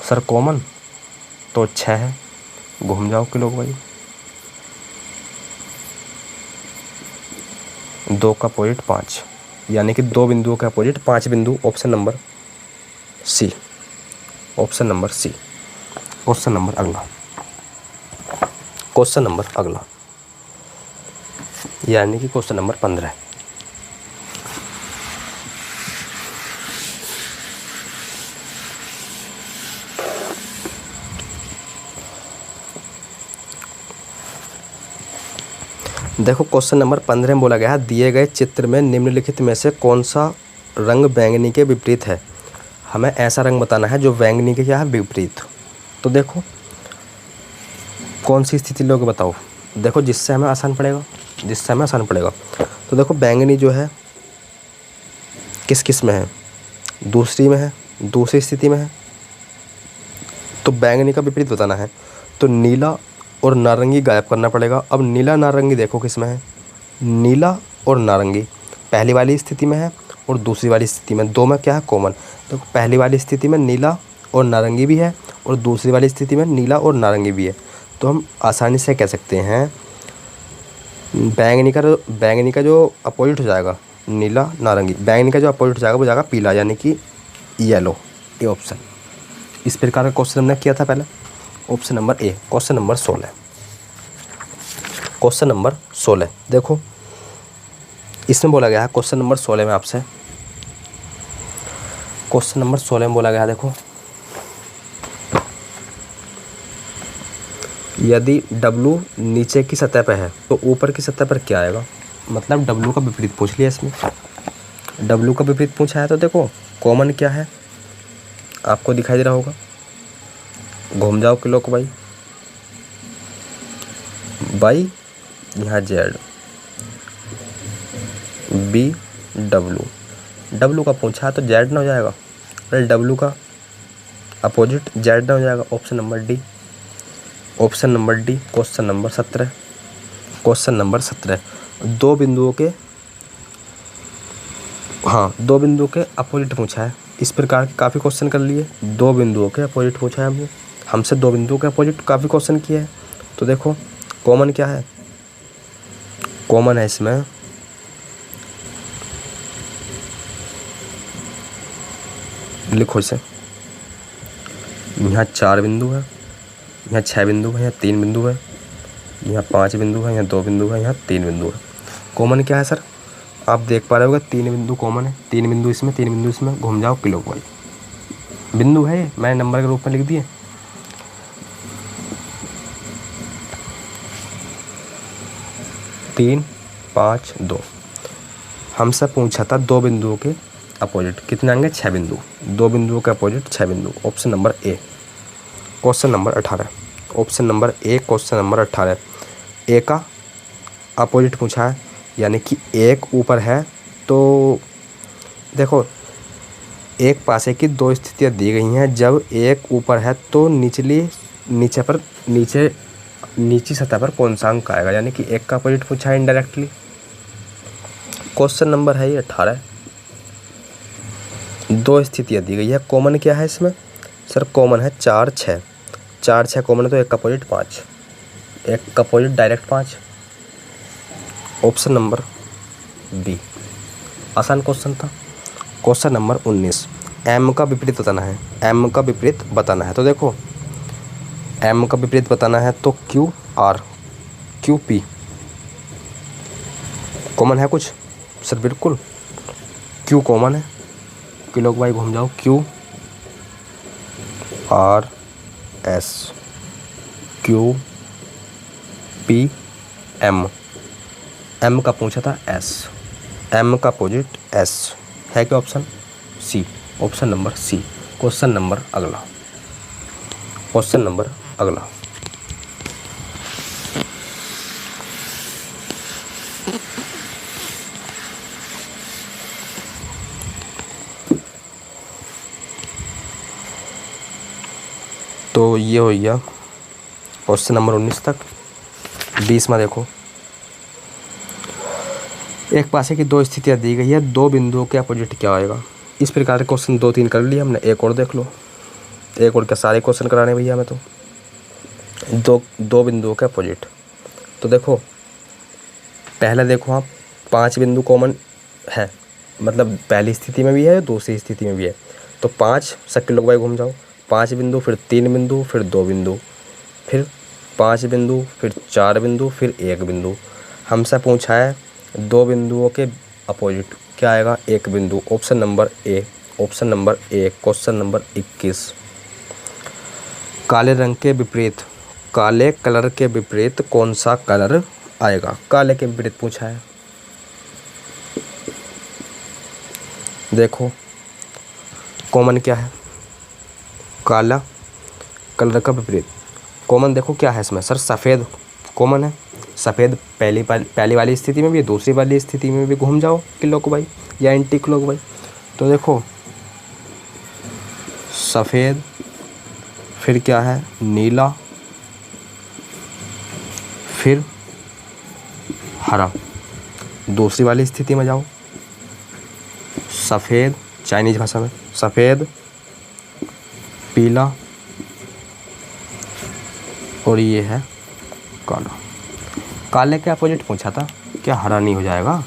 सर, कॉमन तो 6 है, घूम जाओ क्लॉकवाइज, 2 का अपोजिट 5, यानी कि 2 बिंदुओं के अपोजिट 5 बिंदु, option number C, option number C. Question number अगला, क्वेश्चन नंबर अगला यानी कि क्वेश्चन नंबर 15। देखो क्वेश्चन नंबर 15 में बोला गया है दिए गए चित्र में निम्नलिखित में से कौन सा रंग बैंगनी के विपरीत है। हमें ऐसा रंग बताना है जो बैंगनी के क्या है विपरीत। तो देखो कौन सी स्थिति लोगे बताओ, देखो जिससे हमें आसान पड़ेगा, जिससे हमें आसान पड़ेगा। तो देखो बैंगनी जो है किस किस में है, दूसरी में है, दूसरी स्थिति में है। तो बैंगनी का विपरीत बताना है तो नीला और नारंगी गायब करना पड़ेगा। अब नीला नारंगी देखो किस में है, नीला और नारंगी पहली वाली स्थिति में है और दूसरी वाली स्थिति में, दो में क्या है कॉमन। तो पहली वाली स्थिति में नीला और नारंगी भी है और दूसरी वाली स्थिति में नीला और नारंगी भी है। तो हम आसानी से कह सकते हैं बैंगनी का जो अपोजिट हो जाएगा नीला नारंगी, बैंगनी का जो अपोजिट हो जाएगा वो जाएगा पीला, यानी कि येलो, ये ऑप्शन। इस प्रकार का क्वेश्चन हमने किया था पहले, ऑप्शन नंबर ए। क्वेश्चन नंबर 16, क्वेश्चन नंबर 16 देखो इसमें बोला गया है, क्वेश्चन नंबर 16 में आपसे, क्वेश्चन नंबर 16 में बोला गया है देखो यदि W नीचे की सतह पर है तो ऊपर की सतह पर क्या आएगा, मतलब W का विपरीत पूछ लिया इसमें। W का विपरीत पूछा है तो देखो कॉमन क्या है आपको दिखाई दे रहा होगा, घूम जाओ क्लॉकवाइज बाई, यहाँ Z B W का पूछा है तो Z ना हो जाएगा, अरे W का अपोजिट Z ना हो जाएगा, option number D, option number D. Question number 17, question number 17 दो बिंदुओं के अपोजिट पूछा है। इस प्रकार के काफ़ी क्वेश्चन कर लिए, 2 बिंदुओं के अपोजिट पूछा है हमसे 2 बिंदुओं के अपोजिट काफ़ी क्वेश्चन किए हैं। तो देखो कॉमन क्या है, कॉमन है इसमें लिखो इसे, यहाँ 4 बिंदु है, यहाँ 6 बिंदु है, यहाँ 3 बिंदु है, यहाँ 5 बिंदु है, यहाँ 2 बिंदु है, यहाँ 3 बिंदु है। कॉमन क्या है सर, आप देख पा रहे होगा 3 बिंदु कॉमन है, 3 बिंदु इसमें, 3 बिंदु इसमें, घूम जाओ क्लॉकवाइज। बिंदु है मैंने नंबर के रूप में लिख दिए। 3 5 2। हमसे पूछा था 2 बिंदुओं के अपोजिट कितने आएंगे, 6 बिंदु। 2 बिंदुओं के अपोजिट 6 बिंदु। ऑप्शन नंबर ए। Question number 18। ऑप्शन नंबर ए क्वेश्चन नंबर 18। ए का अपोजिट पूछा है, यानी कि एक ऊपर है तो देखो एक पासे की 2 स्थितियाँ दी गई हैं। जब एक ऊपर है तो नीची सतह पर कौन सा अंक आएगा, यानी कि एक का अपोजिट पूछा है इनडायरेक्टली। क्वेश्चन नंबर है ये 18। 2 स्थितियाँ दी गई है। कॉमन क्या है इसमें सर, कॉमन है 4 6। 4 6 कॉमन है तो एक का अपोजिट 5, एक का opposite direct 5। Option number B. आसान क्वेश्चन था। Question number 19। एम का विपरीत बताना है। एम का विपरीत बताना है तो देखो एम का विपरीत बताना है तो Q R Q P common है कुछ सर, बिल्कुल क्यू कॉमन है। किलो भाई घूम जाओ, Q R S Q P M. M का पूछा था एस, एम का अपोजिट एस है क्या, option C. Option number C. Question number अगला। क्वेश्चन नंबर अगला। तो ये हो गया क्वेश्चन नंबर 19 तक। 20 में देखो एक पासे की 2 स्थितियाँ दी गई है, 2 बिंदुओं के अपोजिट क्या आएगा। इस प्रकार के क्वेश्चन 2 3 कर लिए हमने, एक और देख लो। एक और क्या सारे क्वेश्चन कराने भैया हमें तो। 2 बिंदुओं के अपोजिट तो देखो पहले देखो आप 5 बिंदु कॉमन है, मतलब पहली स्थिति में भी है दूसरी स्थिति में भी है। तो 5 सर्किल लोग भाई घूम जाओ, 5 बिंदु फिर 3 बिंदु फिर 2 बिंदु फिर 5 बिंदु फिर 4 बिंदु फिर 1 बिंदु। हमसे पूछा है 2 बिंदुओं के अपोजिट क्या आएगा, 1 बिंदु। ऑप्शन नंबर ए। ऑप्शन नंबर ए क्वेश्चन नंबर 21। काले रंग के विपरीत, काले कलर के विपरीत कौन सा कलर आएगा। काले के विपरीत पूछा है। देखो कॉमन क्या है, काला कलर का विपरीत। कॉमन देखो क्या है इसमें सर, सफ़ेद कॉमन है। सफ़ेद पहली वाली स्थिति में भी, दूसरी वाली स्थिति में भी घूम जाओ किलो को भाई या एंटी किलो को भाई। तो देखो सफ़ेद फिर क्या है, नीला फिर हरा। दूसरी वाली स्थिति में जाओ, सफ़ेद चाइनीज भाषा में सफ़ेद पीला और ये है काला। काले के अपोजिट पूछा था, क्या हरा नहीं हो जाएगा।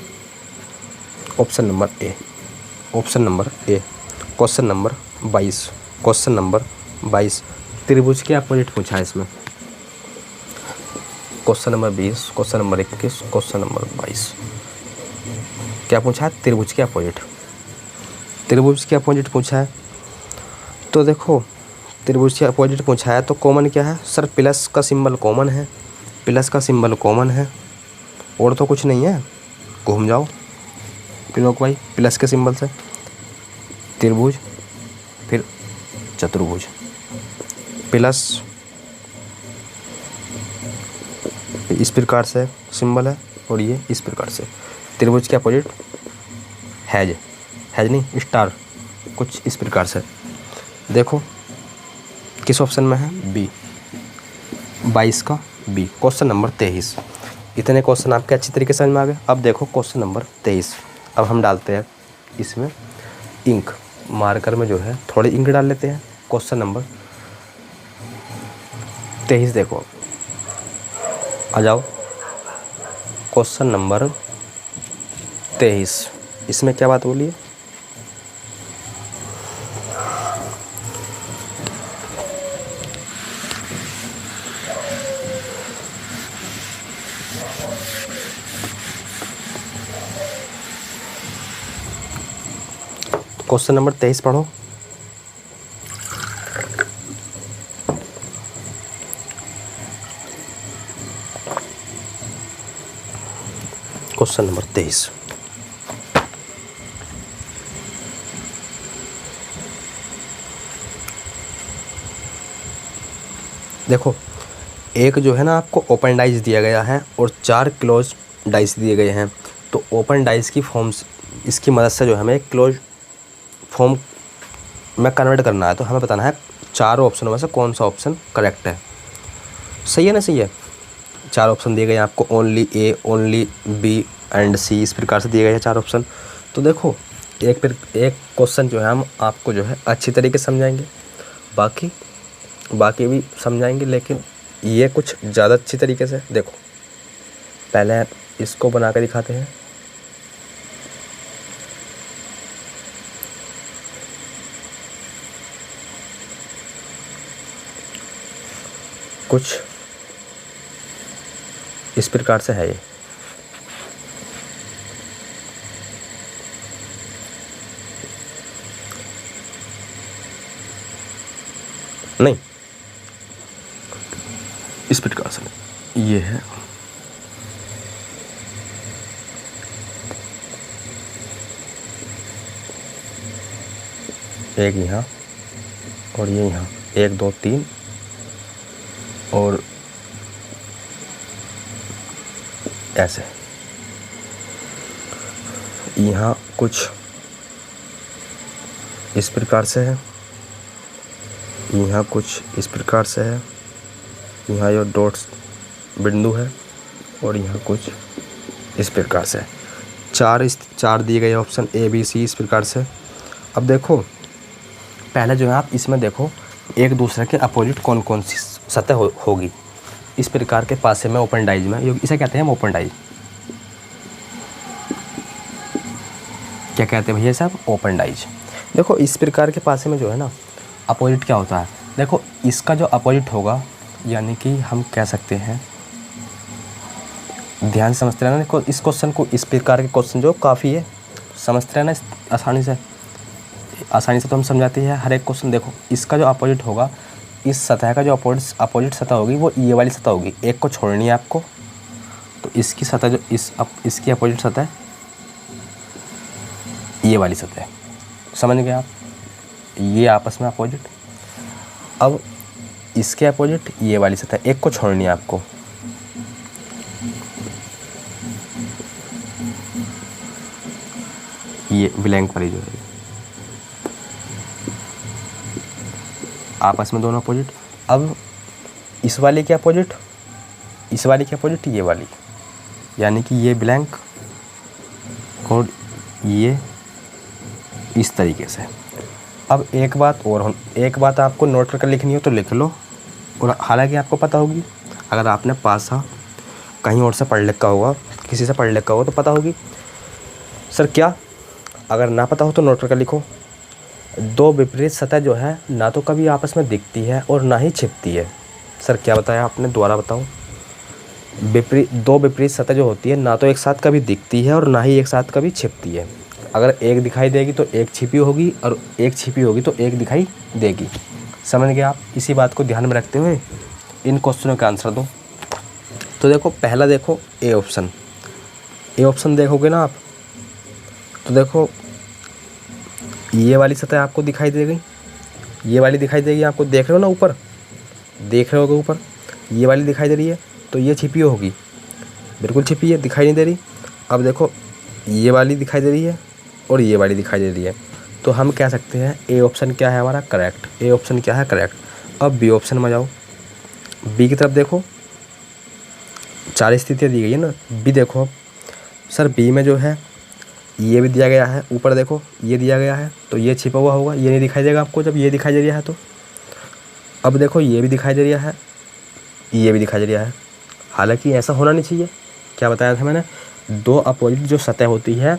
ऑप्शन नंबर ए। ऑप्शन नंबर ए क्वेश्चन नंबर 22। क्वेश्चन नंबर 22 त्रिभुज के अपोजिट पूछा है इसमें। Question number 20 question number 21 question number 22 क्या पूछा है, त्रिभुज के अपोजिट। त्रिभुज के अपोजिट पूछा है तो देखो त्रिभुज के अपोजिट पूछा है तो कॉमन क्या है सर, प्लस का सिंबल कॉमन है। प्लस का सिंबल कॉमन है और तो कुछ नहीं है। घूम जाओ पिलोक भाई प्लस के सिंबल से, त्रिभुज फिर चतुर्भुज। प्लस इस प्रकार से सिंबल है और ये इस प्रकार से। त्रिभुज के अपोजिट हैज नहीं स्टार, कुछ इस प्रकार से। देखो किस ऑप्शन में है, बी। 22 का बी। Question number 23। इतने क्वेश्चन आपके अच्छी तरीके से समझ में आ गए। अब देखो क्वेश्चन नंबर 23। अब हम डालते हैं इसमें इंक, मार्कर में जो है थोड़ी इंक डाल लेते हैं। क्वेश्चन नंबर 23 देखो, आ जाओ। क्वेश्चन नंबर 23 इसमें क्या बात बोली है, क्वेश्चन नंबर 23 पढ़ो। Question number 23। देखो एक जो है ना आपको ओपन डाइस दिया गया है और 4 क्लोज डाइस दिए गए हैं। तो ओपन डाइस की फॉर्म्स, इसकी मदद से जो हमें क्लोज फॉर्म में कन्वर्ट करना है। तो हमें बताना है 4 ऑप्शनों में से कौन सा ऑप्शन करेक्ट है। सही है ना? सही है। 4 ऑप्शन दिए गए हैं आपको, only A, only B and C, इस प्रकार से दिए गए हैं 4 ऑप्शन। तो देखो एक क्वेश्चन जो है हम आपको जो है अच्छी तरीके से समझाएंगे, बाकी भी समझाएंगे, लेकिन ये कुछ ज़्यादा अच्छी तरीके से। देखो पहले इसको बना के दिखाते हैं। कुछ इस प्रकार से है ये। नहीं, इस प्रकार से ये है। एक यहाँ और ये यहाँ, 1 2 3 और ऐसे। यहाँ कुछ इस प्रकार से है, यहाँ कुछ इस प्रकार से है, यहाँ ये डॉट्स बिंदु है और यहाँ कुछ इस प्रकार से। 4 दिए गए ऑप्शन ए बी सी इस प्रकार से। अब देखो पहले जो है आप इसमें देखो एक दूसरे के अपोजिट कौन कौन सी सतह होगी। इस प्रकार के पासे में ओपन डाइज में, इसे कहते हैं हम ओपन डाइज। क्या कहते हैं भैया साहब? Open dice. देखो इस प्रकार के पासे में जो है ना अपोजिट क्या होता है, देखो इसका जो अपोजिट होगा, यानी कि हम कह सकते हैं, ध्यान समझते रहना इस क्वेश्चन को। इस प्रकार के क्वेश्चन जो काफ़ी है, समझते रहना आसानी से तो हम समझाते हैं हर एक क्वेश्चन। देखो इसका जो अपोजिट होगा, इस सतह का जो अपोजिट सतह होगी वो ये वाली सतह होगी। एक को छोड़नी है आपको, तो इसकी सतह जो इसकी अपोजिट सतह ये वाली सतह, समझ गए आप? ये आपस में अपोजिट। अब इसके अपोजिट ये वाली सतह, एक को छोड़नी है आपको। ये ब्लैंक वाली जो है आपस में दोनों अपोजिट। अब इस वाले के अपोजिट, इस वाली के अपोजिट ये वाली, यानी कि ये ब्लैंक और ये इस तरीके से। अब एक बात आपको नोट करके लिखनी हो तो लिख लो, और हालांकि आपको पता होगी, अगर आपने पासा कहीं और से पढ़ लिखा होगा, किसी से पढ़ लिखा होगा तो पता होगी। सर क्या? अगर ना पता हो तो नोट करके लिखो। 2 विपरीत सतह जो है ना तो कभी आपस में दिखती है और ना ही छिपती है। सर क्या बताया आपने? दोबारा बताओ। 2 विपरीत सतह जो होती है ना तो एक साथ कभी दिखती है और ना ही एक साथ कभी छिपती है। अगर एक दिखाई देगी तो एक छिपी होगी, और एक छिपी होगी तो एक दिखाई देगी। समझ गए आप? इसी बात को ध्यान में रखते हुए इन क्वेश्चनों का आंसर दो। तो देखो पहला देखो ए ऑप्शन देखोगे ना आप, तो देखो ये वाली सतह आपको दिखाई देगी, ये वाली दिखाई देगी आपको। देख रहे हो ना ऊपर, देख रहे होगे ऊपर ये वाली दिखाई दे रही है, तो ये छिपी होगी, बिल्कुल छिपी है, दिखाई नहीं दे रही। अब देखो ये वाली दिखाई दे रही है और ये वाली दिखाई दे रही है, तो हम कह सकते हैं ए ऑप्शन क्या है हमारा? करेक्ट। ए ऑप्शन क्या है? करेक्ट। अब बी ऑप्शन में जाओ, बी की तरफ देखो, 4 स्थितियाँ दी गई है ना। बी देखो, सर बी में जो है ये भी दिया गया है, ऊपर देखो ये दिया गया है, तो ये छिपा हुआ होगा, ये नहीं दिखाई देगा आपको जब ये दिखाई दे रहा है तो। अब देखो ये भी दिखाई दे रहा है, ये भी दिखाई दे रहा है, हालांकि ऐसा होना नहीं चाहिए। क्या बताया था मैंने? 2 अपोजिट जो सतह होती है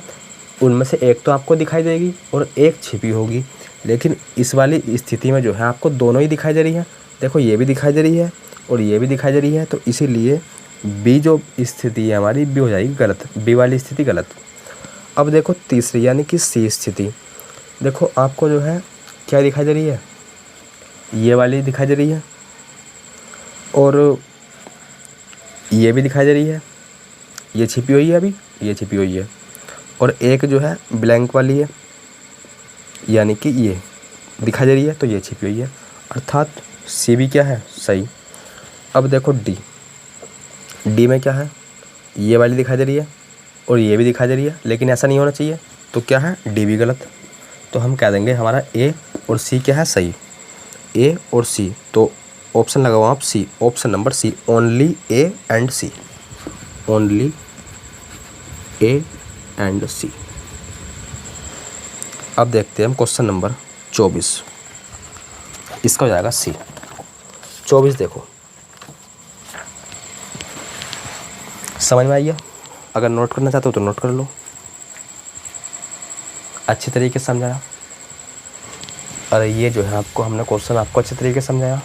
उनमें से एक तो आपको दिखाई देगी और एक छिपी होगी, लेकिन इस वाली स्थिति में जो है आपको दोनों ही दिखाई दे रही है। देखो ये भी दिखाई दे रही है और ये भी दिखाई दे रही है, तो इसीलिए बी जो स्थिति है हमारी, बी हो जाएगी गलत, बी वाली स्थिति गलत। अब देखो तीसरी यानी कि सी स्थिति, देखो आपको जो है क्या दिखाई दे रही है? ये वाली दिखाई दे रही है और ये भी दिखाई दे रही है, ये छिपी हुई है अभी, ये छिपी हुई है, और एक जो है ब्लैंक वाली है, यानी कि ये दिखाई दे रही है, तो ये छिपी हुई है, अर्थात सी भी क्या है, सही। अब देखो डी, डी में क्या है, ये वाली दिखाई दे रही है और ये भी दिखाई दे रही है, लेकिन ऐसा नहीं होना चाहिए, तो क्या है, डी भी गलत। तो हम कह देंगे हमारा ए और सी क्या है, सही, ए और सी। तो ऑप्शन लगाओ आप C, option number C, only A and C, only A and C. अब देखते हैं हम क्वेश्चन नंबर 24, इसका हो जाएगा सी। 24 देखो, समझ में आइए, अगर नोट करना चाहते हो तो नोट कर लो, अच्छे तरीके से समझाया। अरे ये जो है आपको हमने क्वेश्चन आपको अच्छे तरीके से समझाया।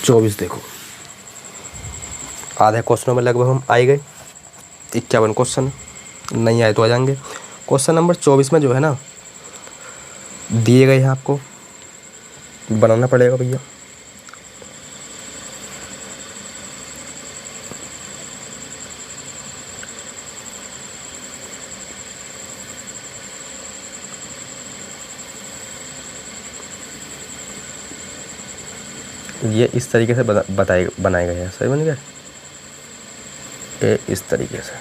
चौबीस देखो, आधे क्वेश्चनों में लगभग हम आ गए, 51 क्वेश्चन, नहीं आए तो आ जाएंगे। क्वेश्चन नंबर 24 में जो है ना दिए गए हैं, आपको बनाना पड़ेगा भैया। ये इस तरीके से बनाए गए हैं, सही बन गया, ये इस तरीके से।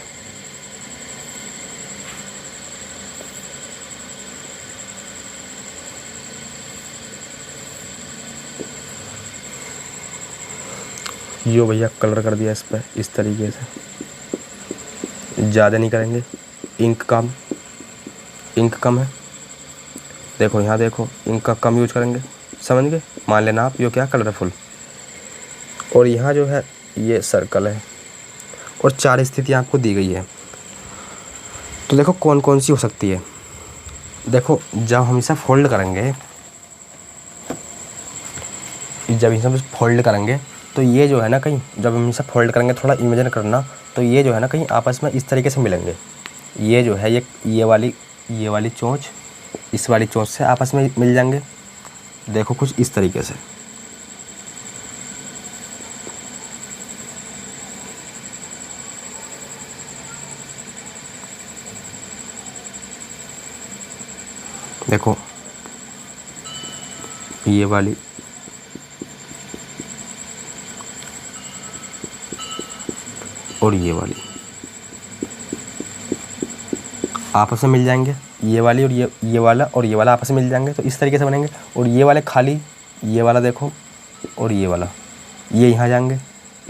यो भैया कलर कर दिया इस पर इस तरीके से, ज़्यादा नहीं करेंगे, इंक कम है, देखो यहाँ देखो इंक का कम यूज करेंगे, समझ गए, मान लेना आप यो क्या कलरफुल, और यहाँ जो है ये सर्कल है, और 4 स्थितियाँ आपको दी गई है। तो देखो कौन कौन सी हो सकती है। देखो जब हम इसे फोल्ड करेंगे, तो ये जो है ना कहीं, जब हम इसे फोल्ड करेंगे, थोड़ा इमेजिन करना, तो ये जो है ना कहीं आपस में इस तरीके से मिलेंगे। ये जो है ये वाली चोंच इस वाली चोंच से आपस में मिल जाएंगे, देखो कुछ इस तरीके से। देखो ये वाली और ये वाली आपस में मिल जाएंगे, ये वाली और ये वाला और ये वाला आपस में मिल जाएंगे, तो इस तरीके से बनेंगे। और ये वाले खाली, ये वाला देखो और ये वाला, ये यहाँ जाएंगे,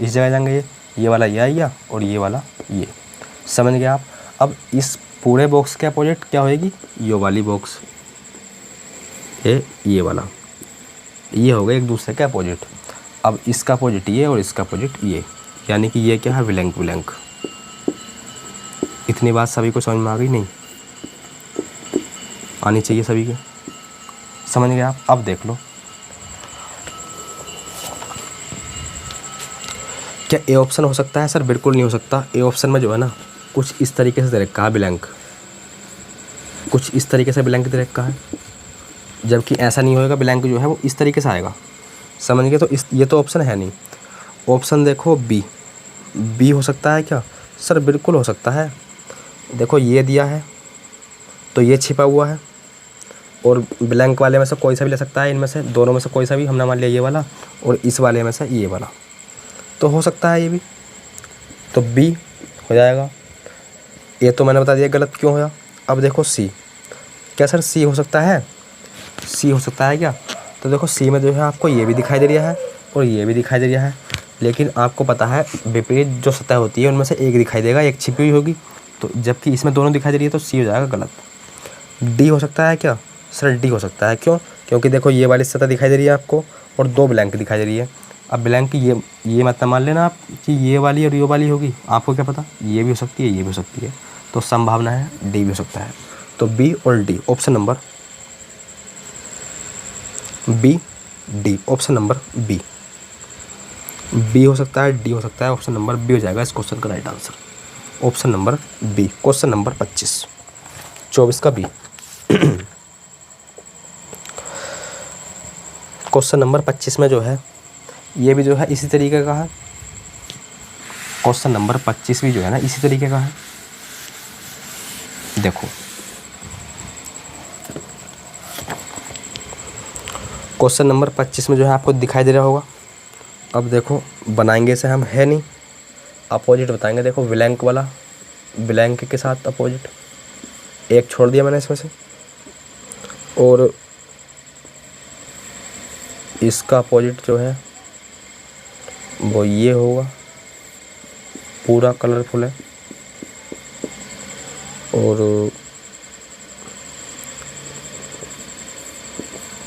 इस जगह जाएंगे, ये वाला ये आएगा और ये वाला ये, समझ गए आप। अब इस पूरे बॉक्स के अपोजिट क्या होएगी, ये वाली बॉक्स, ये वाला, ये हो गया एक दूसरे के अपोजिट। अब इसका अपोजिट ये और इसका अपोजिट ये, यानी कि ये क्या है, ब्लैंक। इतनी बात सभी को समझ में आ गई, नहीं आनी चाहिए सभी के, समझ गए आप। अब देख लो, क्या ए ऑप्शन हो सकता है, सर बिल्कुल नहीं हो सकता। ए ऑप्शन में जो है ना कुछ इस तरीके से दे रखा है ब्लैंक, कुछ इस तरीके से ब्लैंक दे रखा है, जबकि ऐसा नहीं होएगा, ब्लैंक जो है वो इस तरीके से आएगा, समझ गए। तो ये तो ऑप्शन है नहीं। ऑप्शन देखो बी हो सकता है क्या, सर बिल्कुल हो सकता है। देखो ये दिया है तो ये छिपा हुआ है, और ब्लैंक वाले में से कोई सा भी ले सकता है, इनमें से दोनों में से कोई सा भी, हमने मान लिया ये वाला, और इस वाले में से ये वाला, तो हो सकता है ये भी, तो बी हो जाएगा। ये तो मैंने बता दिया गलत क्यों होया। अब देखो सी, क्या सर सी हो सकता है, सी हो सकता है क्या, तो देखो सी में जो है आपको ये भी दिखाई दे रहा है और ये भी दिखाई दे रहा है, लेकिन आपको पता है विपरीत जो सतह होती है उनमें से एक दिखाई देगा, एक छिपी हुई होगी, तो जबकि इसमें दोनों दिखाई दे रही है, तो सी हो जाएगा गलत। डी हो सकता है क्या, सर डी हो सकता है, क्यों, क्योंकि देखो ये वाली सतह दिखाई दे रही है आपको और 2 ब्लैंक दिखाई दे रही है। अब ब्लैंक ये मतलब मान लेना आप कि ये वाली और ये वाली होगी, आपको क्या पता, ये भी हो सकती है, ये भी हो सकती है, तो संभावना है डी भी हो सकता है। तो बी और D, option number D, option number B हो सकता है, डी हो सकता है, ऑप्शन नंबर बी हो जाएगा इस क्वेश्चन का right answer, option number B. Question number 24 का बी। क्वेश्चन नंबर 25 में जो है ये भी जो है इसी तरीके का है। क्वेश्चन नंबर 25 भी जो है ना इसी तरीके का है। देखो क्वेश्चन नंबर 25 में जो है आपको दिखाई दे रहा होगा। अब देखो बनाएंगे इसे हम, है नहीं, अपोजिट बताएंगे। देखो ब्लैंक वाला, ब्लैंक के साथ अपोजिट एक छोड़ दिया मैंने इसमें से, और इसका अपोजिट जो है वो ये होगा, पूरा कलरफुल है। और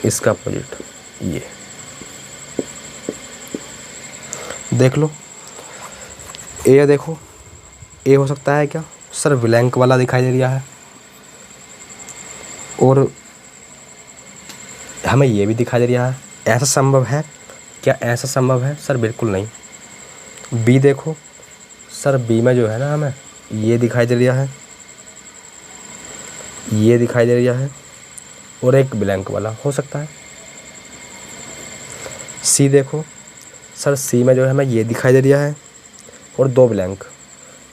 इसका अपोजिट ये देख लो। ए देखो, ए हो सकता है क्या सर, ब्लैंक वाला दिखाई दे रहा है, और हमें ये भी दिखाई दे रहा है। ऐसा संभव है क्या? ऐसा संभव है सर? बिल्कुल नहीं। बी देखो सर, बी में जो है ना हमें ये दिखाई दे रहा है, ये दिखाई दे रहा है, और एक ब्लैंक वाला हो सकता है। सी देखो सर, सी में जो है हमें ये दिखाई दे रहा है और दो ब्लैंक,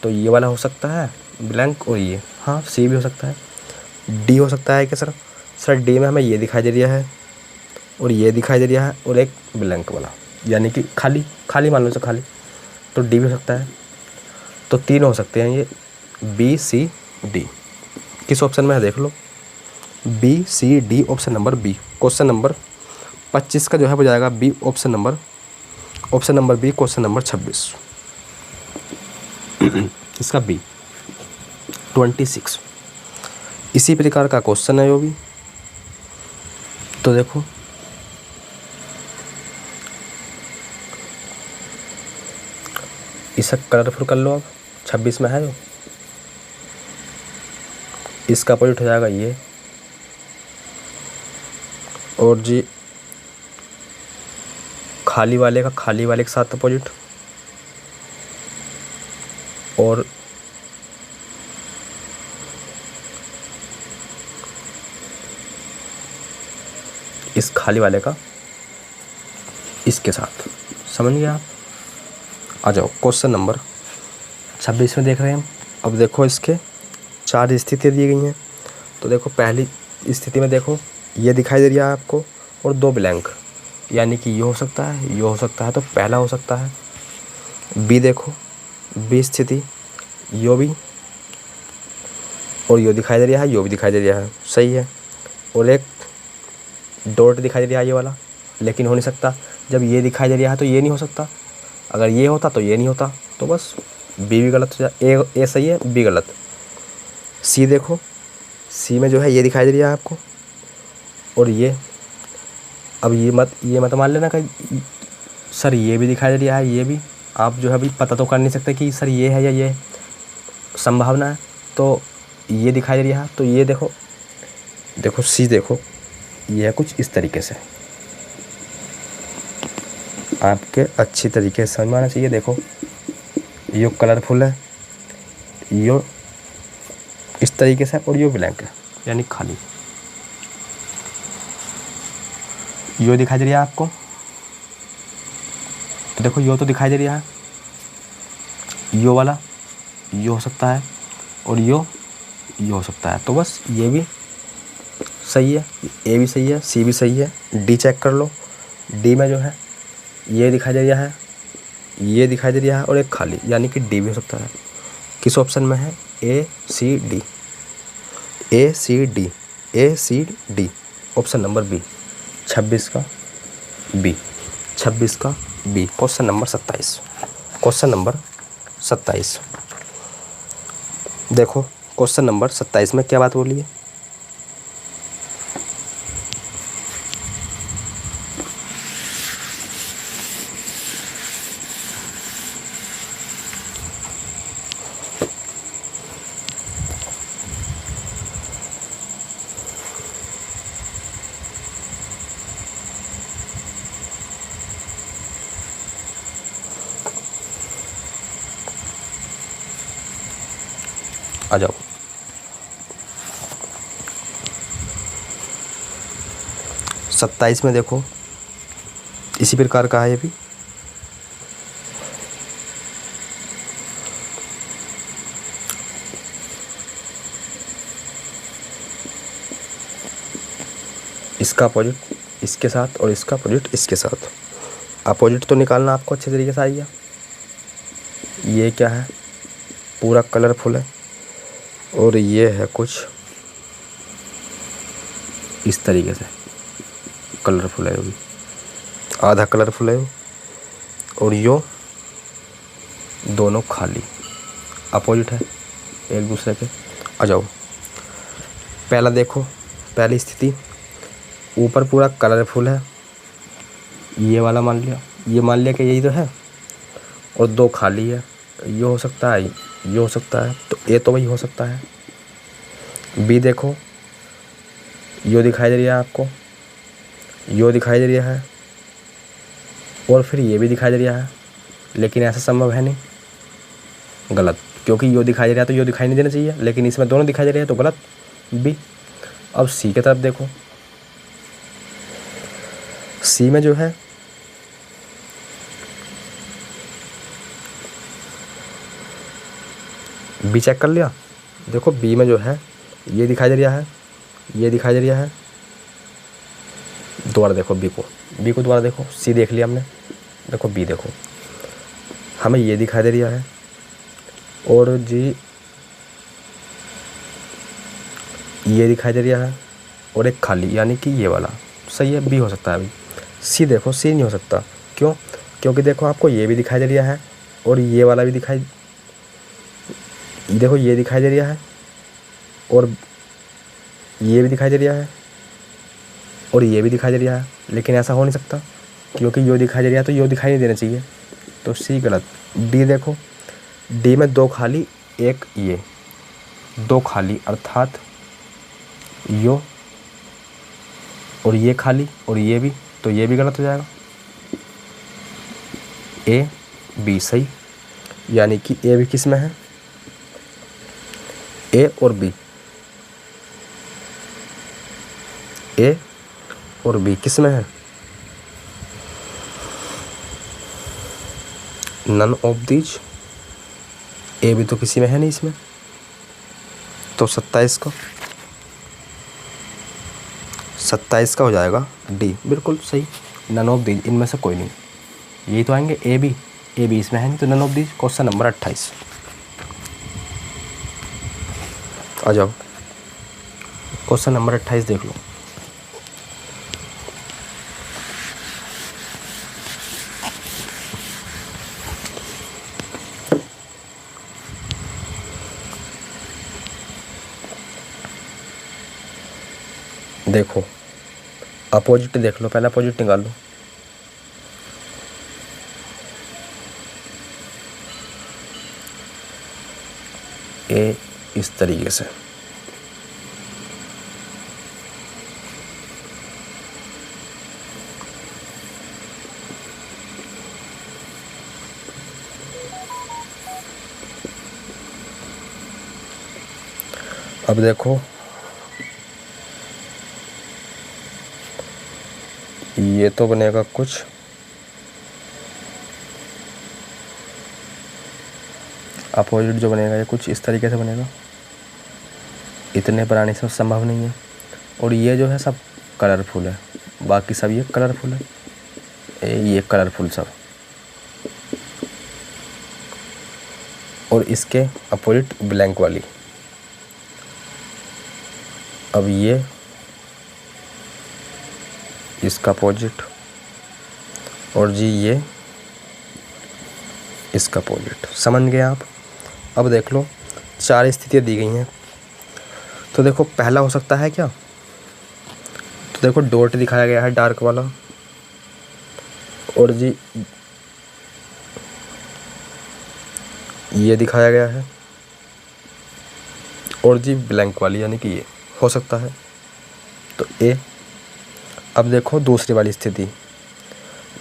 तो ये वाला हो सकता है ब्लैंक, और ये, हाँ सी भी हो सकता है। डी हो सकता है क्या सर? सर डी में हमें ये दिखाई दे रहा है और ये दिखाई दे रहा है और एक ब्लैंक वाला, यानी कि खाली खाली मान लो से खाली, तो डी भी हो सकता है। तो तीन हो सकते हैं ये, बी सी डी। किस ऑप्शन में है देख लो, B C D, option number B. Question number 25 का जो है वो जाएगा B, option number B, question number 26 इसका बी। 26 इसी प्रकार का क्वेश्चन है वो भी। तो देखो इसे कलरफुल कर लो। अब 26 में है जो, इसका अपोजिट हो जाएगा ये, और जी खाली वाले का खाली वाले के साथ अपोजिट, और इस खाली वाले का इसके साथ। समझ गए आप? आ जाओ क्वेश्चन नंबर 26 में देख रहे हैं हम। अब देखो इसके 4 स्थितियाँ दी गई हैं। तो देखो पहली स्थिति में देखो ये दिखाई दे रहा है आपको और दो ब्लैंक, यानी कि ये हो सकता है, ये हो सकता है, तो पहला हो सकता है। बी देखो, बी स्थिति यो भी, और यो दिखाई दे रहा है, यो भी दिखाई दे रहा है, सही है। और एक डॉट दिखाई दे रहा है ये वाला, लेकिन हो नहीं सकता। जब ये दिखाई दे रहा है तो ये नहीं हो सकता, अगर ये होता तो ये नहीं होता, तो बस बी भी गलत हो जाए, ए सही है, बी गलत। सी देखो, सी में जो है ये दिखाई दे रहा है आपको, और ये, अब ये मत मान लेना कि सर ये भी दिखाई दे रहा है, ये भी। आप जो है अभी पता तो कर नहीं सकते कि सर ये है या ये, संभावना है। तो ये दिखाई दे रहा है, तो ये देखो, देखो सी देखो, ये है कुछ इस तरीके से, आपके अच्छी तरीके से समझ में आना चाहिए। देखो यो कलरफुल है, यो इस तरीके से, और यो ब्लैंक है यानी खाली। यो दिखाई दे रहा है आपको, तो देखो यो तो दिखाई दे रहा है, यो वाला यो हो सकता है, और यो हो सकता है, तो बस ये भी सही है, ए भी सही है, सी भी सही है। डी चेक कर लो, डी में जो है ये दिखाई दे रहा है, ये दिखाई दे रहा है, और एक खाली, यानी कि डी भी हो सकता है। किस ऑप्शन में है? A C D, A C D, A C D, option number B. 26 का बी, 26 का B. Question number 27, question number 27 देखो, क्वेश्चन नंबर 27 में क्या बात बोली है? आ जाओ, सत्ताईस में देखो इसी प्रकार का है ये भी। इसका अपोजिट इसके साथ और इसका अपोजिट इसके साथ। अपोजिट तो निकालना आपको अच्छे तरीके से आ गया। ये क्या है, पूरा कलरफुल है, और ये है कुछ इस तरीके से कलरफुल है, वो भी आधा कलरफुल है, और यो दोनों खाली अपोजिट है एक दूसरे के। आ जाओ, पहला देखो, पहली स्थिति ऊपर पूरा कलरफुल है, ये वाला मान लिया, ये मान लिया कि यही तो है, और दो खाली है, ये हो सकता है, ये हो सकता है, तो ए तो वही हो सकता है। बी देखो, यो दिखाई दे रहा है आपको, यो दिखाई दे रहा है, और फिर ये भी दिखाई दे रहा है, लेकिन ऐसा संभव है नहीं, गलत, क्योंकि यो दिखाई दे रहा है तो यो दिखाई नहीं देना चाहिए, लेकिन इसमें दोनों दिखाई दे रहे हैं तो गलत, बी। अब सी की तरफ देखो, सी में जो है बी चेक कर लिया, देखो बी में जो है ये दिखाई दे रहा है, ये दिखाई दे रहा है, दोबारा देखो बी को दोबारा देखो, सी देख लिया हमने, देखो बी देखो, हमें ये दिखाई दे रहा है, और जी ये दिखाई दे रहा है, और एक खाली, यानी कि ये वाला सही है, बी हो सकता है अभी। सी देखो, सी नहीं हो सकता, क्यों? क्योंकि देखो आपको ये भी दिखाई दे रहा है, और ये वाला भी दिखाई, देखो ये दिखाई दे रहा है, और ये भी दिखाई दे रहा है, और ये भी दिखाई दे रहा है, लेकिन ऐसा हो नहीं सकता, क्योंकि यो दिखाई दे रहा है तो यो दिखाई नहीं देना चाहिए, तो सी गलत। डी देखो, डी में दो खाली एक ये, दो खाली अर्थात यो और ये खाली और ये भी, तो ये भी गलत हो जाएगा। ए बी सही, यानी कि ए भी किस में है, ए और बी, ए और बी किस में है, नन ऑफ दीज, ए भी तो किसी में है नहीं इसमें, तो 27 का हो जाएगा डी, बिल्कुल सही, नन ऑफ दीज, इनमें से कोई नहीं, यही तो आएंगे, ए बी इसमें है नहीं, तो none of these. Question number 28 आ जाओ, क्वेश्चन नंबर 28 देख लो। देखो अपोजिट देख लो, पहले अपोजिट निकाल लो, ए इस तरीके से, अब देखो ये तो बनेगा कुछ अपोजिट, जो बनेगा ये कुछ इस तरीके से बनेगा, इतने बनाने से संभव नहीं है, और ये जो है सब कलरफुल है, बाकी सब ये कलरफुल है, ये कलरफुल सब, और इसके अपोजिट ब्लैंक वाली। अब ये इसका अपोजिट, और जी ये इसका अपोजिट, समझ गए आप। अब देख लो 4 स्थितियाँ दी गई हैं, तो देखो पहला हो सकता है क्या, तो देखो डॉट दिखाया गया है डार्क वाला, और जी ये दिखाया गया है, और जी ब्लैंक वाली, यानी कि ये हो सकता है, तो ए। अब देखो दूसरी वाली स्थिति,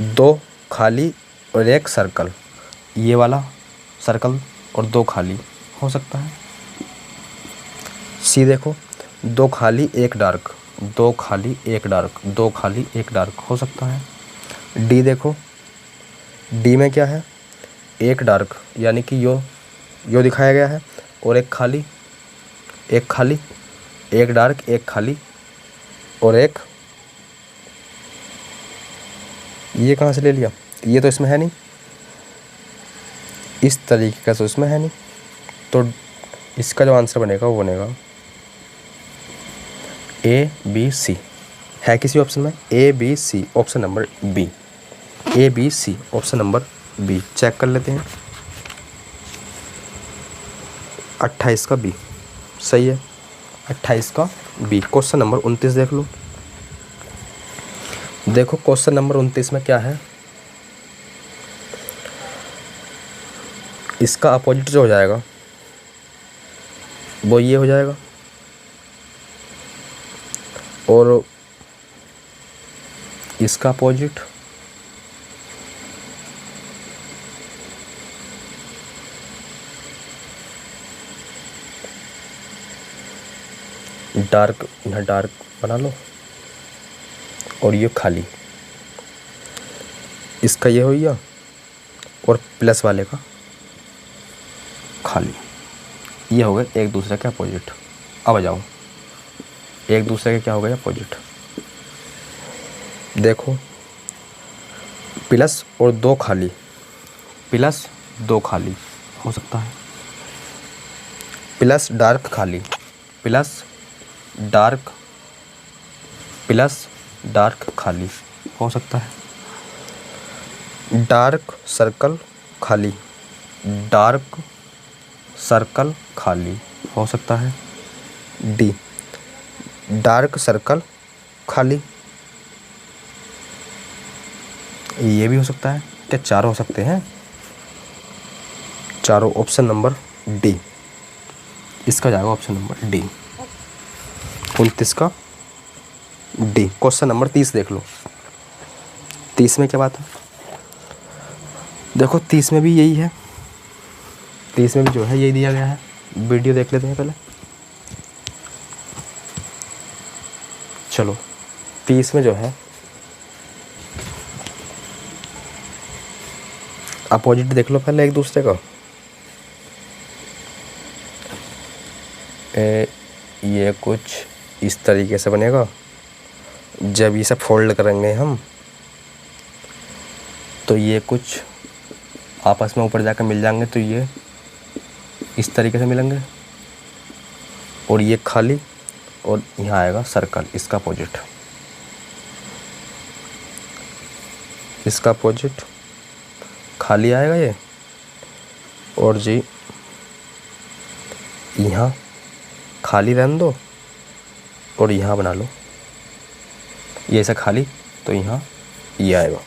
दो खाली और एक सर्कल, ये वाला सर्कल और दो खाली, हो सकता है। सी देखो, दो खाली एक डार्क, दो खाली एक डार्क, दो खाली एक डार्क, हो सकता है। डी देखो, डी में क्या है, एक डार्क, यानी कि यो दिखाया गया है, और एक खाली, एक डार्क, एक खाली, और एक ये कहाँ से ले लिया, ये तो इसमें है नहीं, इस तरीके का तो इसमें है नहीं, तो इसका जो आंसर बनेगा वो बनेगा ए बी सी। है किसी ऑप्शन में A B C, option number B, A B C, option number B. Check कर लेते हैं, 28 का बी सही है, 28 का बी। क्वेश्चन नंबर 29 देख लो। देखो क्वेश्चन नंबर 29 में क्या है, इसका अपोजिट जो हो जाएगा वो ये हो जाएगा, और इसका अपोजिट डार्क, यहाँ डार्क बना लो, और ये खाली, इसका ये हो गया, और प्लस वाले का खाली। ये हो गए एक दूसरे के अपोजिट। अब आ जाओ, एक दूसरे के क्या हो गए अपोजिट। देखो प्लस और दो खाली, प्लस दो खाली हो सकता है, प्लस डार्क खाली, प्लस डार्क, प्लस डार्क खाली हो सकता है, डार्क सर्कल खाली, डार्क सर्कल खाली हो सकता है, डी डार्क सर्कल खाली, ये भी हो सकता है। क्या चारों हो सकते हैं, चारों, ऑप्शन नंबर डी, इसका जाएगा ऑप्शन नंबर डी, 29 का डी। क्वेश्चन नंबर 30 देख लो। 30 में क्या बात है, देखो 30 में भी यही है, 30 में भी जो है यही दिया गया है। वीडियो देख लेते हैं पहले, चलो 30 में जो है अपोजिट देख लो पहले एक दूसरे का। ये कुछ इस तरीके से बनेगा, जब ये सब फोल्ड करेंगे हम तो ये कुछ आपस में ऊपर जाकर मिल जाएंगे, तो ये इस तरीके से मिलेंगे, और ये खाली, और यहाँ आएगा सर्कल, इसका अपोजिट, इसका अपोजिट खाली आएगा ये, और जी यहाँ खाली रहने दो, और यहाँ बना लो ये ऐसा खाली, तो यहाँ ये आएगा।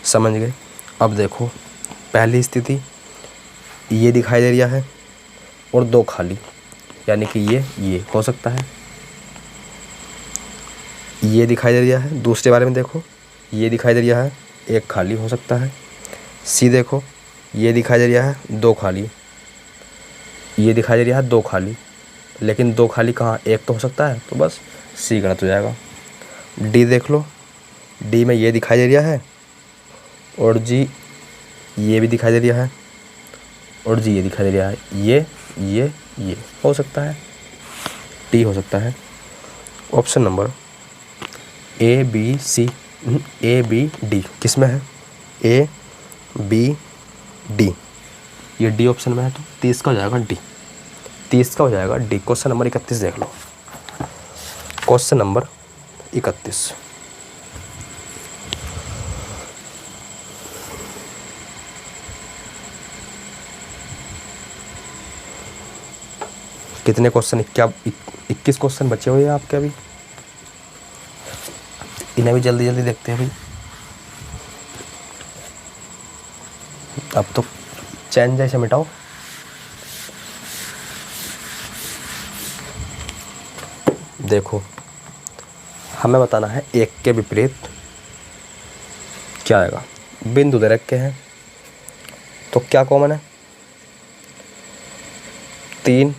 समझ गए। अब देखो पहली स्थिति ये दिखाई दे रहा है, और दो खाली, यानी कि ये हो सकता है, ये दिखाई दे रहा है। दूसरे बारे में देखो, ये दिखाई दे रहा है, एक खाली हो सकता है। सी देखो, ये दिखाई दे रहा है दो खाली, ये दिखाई दे रहा है दो खाली, लेकिन दो खाली कहाँ, एक तो हो सकता है, तो बस सी गलत हो जाएगा। डी देख लो, डी में ये दिखाई दे रहा है, और जी ये भी दिखाई दे रहा है, और जी ये दिखाई दे रहा है, ये हो सकता है, डी हो सकता है। Option number A B C, A B D किस में है, ए बी डी, ये डी ऑप्शन में है, तो 30 का हो जाएगा डी, 30 का हो जाएगा डी। क्वेश्चन नंबर 31 देख लो। क्वेश्चन नंबर 31, कितने क्वेश्चन, क्या 21 क्वेश्चन बचे हुए हैं आपके अभी, इन्हें भी जल्दी जल्दी देखते हैं भाई। अब तो चैन जैसे मिटाओ। देखो हमें बताना है एक के विपरीत क्या आएगा। बिंदु दे रखे हैं, तो क्या कॉमन है, 3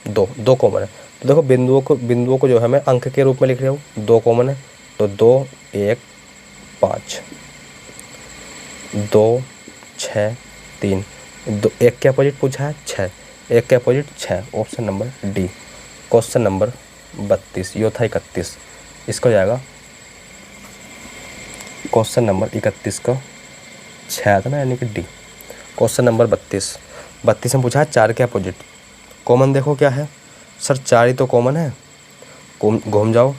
2 कॉमन है। तो देखो बिंदुओं को जो है मैं अंक के रूप में लिख रहा हूँ, 2 कॉमन है, तो 2 1 5 2 6 3, 1 के अपोजिट पूछा है 6, 1 के opposite 6, option number D. Question number 32, यो था 31, इसको जाएगा क्वेश्चन नंबर 31 का 6 था ना, यानी कि डी। क्वेश्चन नंबर 32 में पूछा है 4 के अपोजिट कॉमन देखो क्या है। सर 4 ही तो कॉमन है, घूम जाओ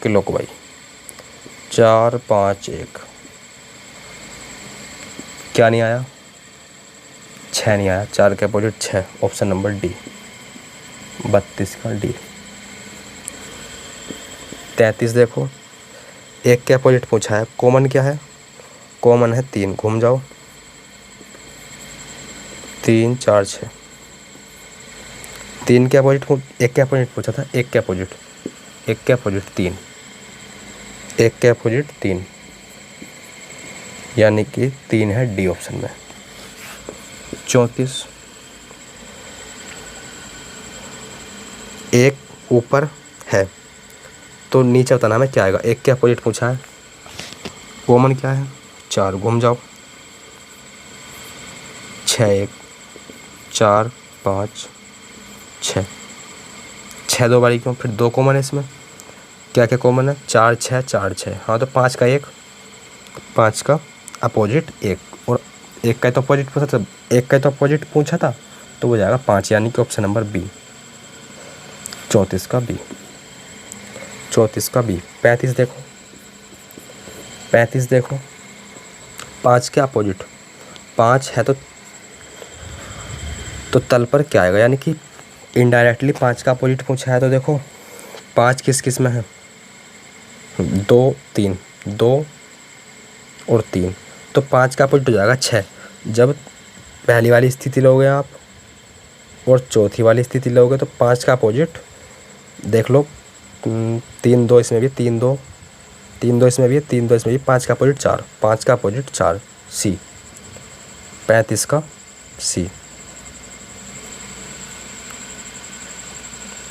क्लॉकवाइज 4 5 1, क्या नहीं आया, 6 नहीं आया। 4 के अपोजिट 6, ऑप्शन नंबर डी, 32 का डी। 33 देखो, 1 के अपोजिट पूछा है, कॉमन क्या है, कॉमन है 3, घूम जाओ 3 4 6। 3 के अपोजिट 1 के अपोजिट पूछा था, 1 के अपोजिट 3, 1 के अपोजिट 3, यानी कि 3 है डी ऑप्शन में। 34, 1 ऊपर है तो नीचे बताना हमें क्या आएगा। 1 के अपोजिट पूछा है, कॉमन क्या है 4, घूम जाओ 6 1 4 5 6, 6 2 बारी क्यों, फिर 2 कॉमन है इसमें, क्या क्या कॉमन है 4 6 4 6। हाँ तो 5 का 1, 5 का अपोजिट 1, और 1 का तो अपोजिट पूछा था, 1 का तो अपोजिट पूछा था तो वो जाएगा 5, यानी कि ऑप्शन नंबर बी, 34 का बी, 34 का बी। 35 देखो, 35 देखो, 5 के अपोजिट 5 है तो तल पर क्या आएगा, यानी कि इनडायरेक्टली 5 का अपोजिट पूछा है। तो देखो 5 किस किस में है, 2 3, 2 और 3, तो 5 का अपोजिट हो जाएगा 6। जब पहली वाली स्थिति लोगे आप और चौथी वाली स्थिति लोगे तो 5 का अपोजिट देख लो, 3 2 इसमें भी, 3 2 इसमें भी, 3 2 इसमें भी, 5 का अपोजिट 4, 5 का अपोजिट 4, सी, 35 का सी,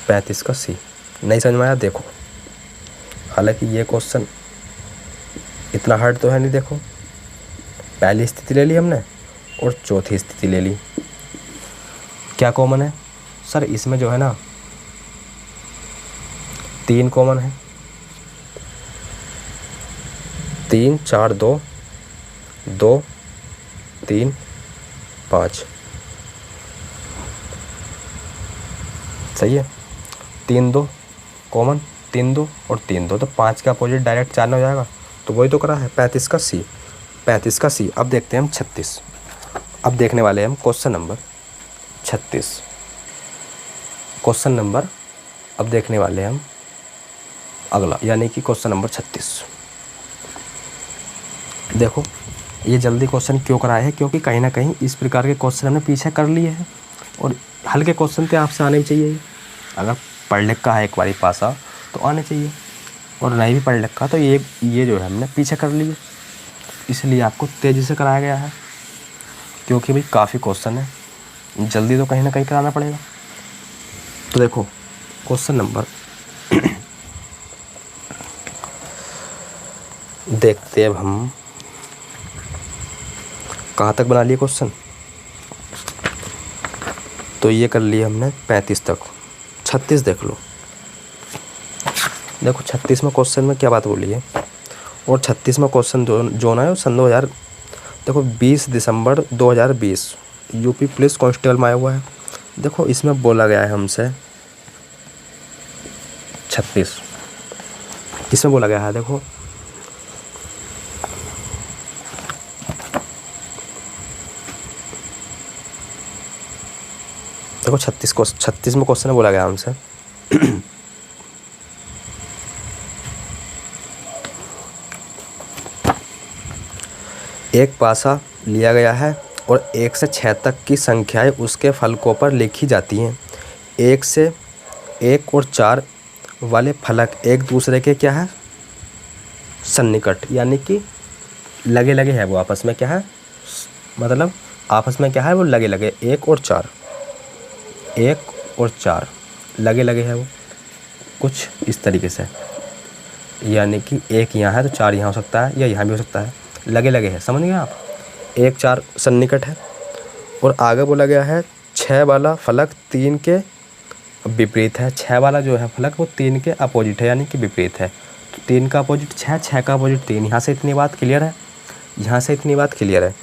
35 का सी। नहीं समझ में आया देखो, हालांकि ये क्वेश्चन इतना हार्ड तो है नहीं। देखो पहली स्थिति ले ली हमने और चौथी स्थिति ले ली, क्या कॉमन है सर इसमें, जो है ना 3 कॉमन है, 3 4 2 2 3 5, सही है। 3 2 कॉमन, 3 2 और 3 2, तो 5 का अपोजिट डायरेक्ट 4 में हो जाएगा, तो वही तो करा है 35 का सी, 35 का सी। अब देखते हैं हम 36, अब देखने वाले हैं हम क्वेश्चन नंबर 36, क्वेश्चन नंबर अब देखने वाले हैं हम अगला, यानी कि क्वेश्चन नंबर 36। देखो ये जल्दी क्वेश्चन क्यों कराया है, क्योंकि कहीं ना कहीं इस प्रकार के क्वेश्चन हमने पीछे कर लिए हैं और हल्के क्वेश्चन तो आपसे आने चाहिए। अगर पढ़ लिख का है एक बारी पासा तो आने चाहिए, और नहीं भी पढ़ लिखा तो ये जो है हमने पीछे कर लिए, इसलिए आपको तेज़ी से कराया गया है, क्योंकि भाई काफ़ी क्वेश्चन है, जल्दी तो कहीं ना कहीं कराना पड़ेगा। तो देखो क्वेश्चन नंबर देखते हैं अब हम कहाँ तक बना लिए क्वेश्चन। तो ये कर लिए हमने 35 तक। 36 देख लो, देखो 36 में क्वेश्चन में क्या बात बोली है, और 36 में क्वेश्चन जो ना है सन 2000, देखो 20 दिसंबर 2020 यूपी पुलिस कांस्टेबल में आया हुआ है। देखो इसमें बोला गया है हमसे 36, इसमें बोला गया है, देखो देखो 36 में क्वेश्चन बोला गया हमसे एक पासा लिया गया है और 1 से 6 तक की संख्याएं उसके फलकों पर लिखी जाती हैं। 1 से 1 और 4 वाले फलक एक दूसरे के क्या है, सन्निकट, यानी कि लगे लगे है वो आपस में, क्या है मतलब आपस में क्या है वो लगे लगे, 1 और 4, 1 और 4 लगे लगे है वो कुछ इस तरीके से, यानी कि 1 यहाँ है तो 4 यहाँ हो सकता है या यहाँ भी हो सकता है, लगे लगे है, समझ गए आप। 1 4 सन्निकट है, और आगे बोला गया है 6 वाला फलक 3 के विपरीत है। 6 वाला जो है फलक वो 3 के अपोजिट है, यानी कि विपरीत है। तो 3 का अपोजिट 6, 6 का अपोजिट 3। यहाँ से इतनी बात क्लियर है, यहाँ से इतनी बात क्लियर है।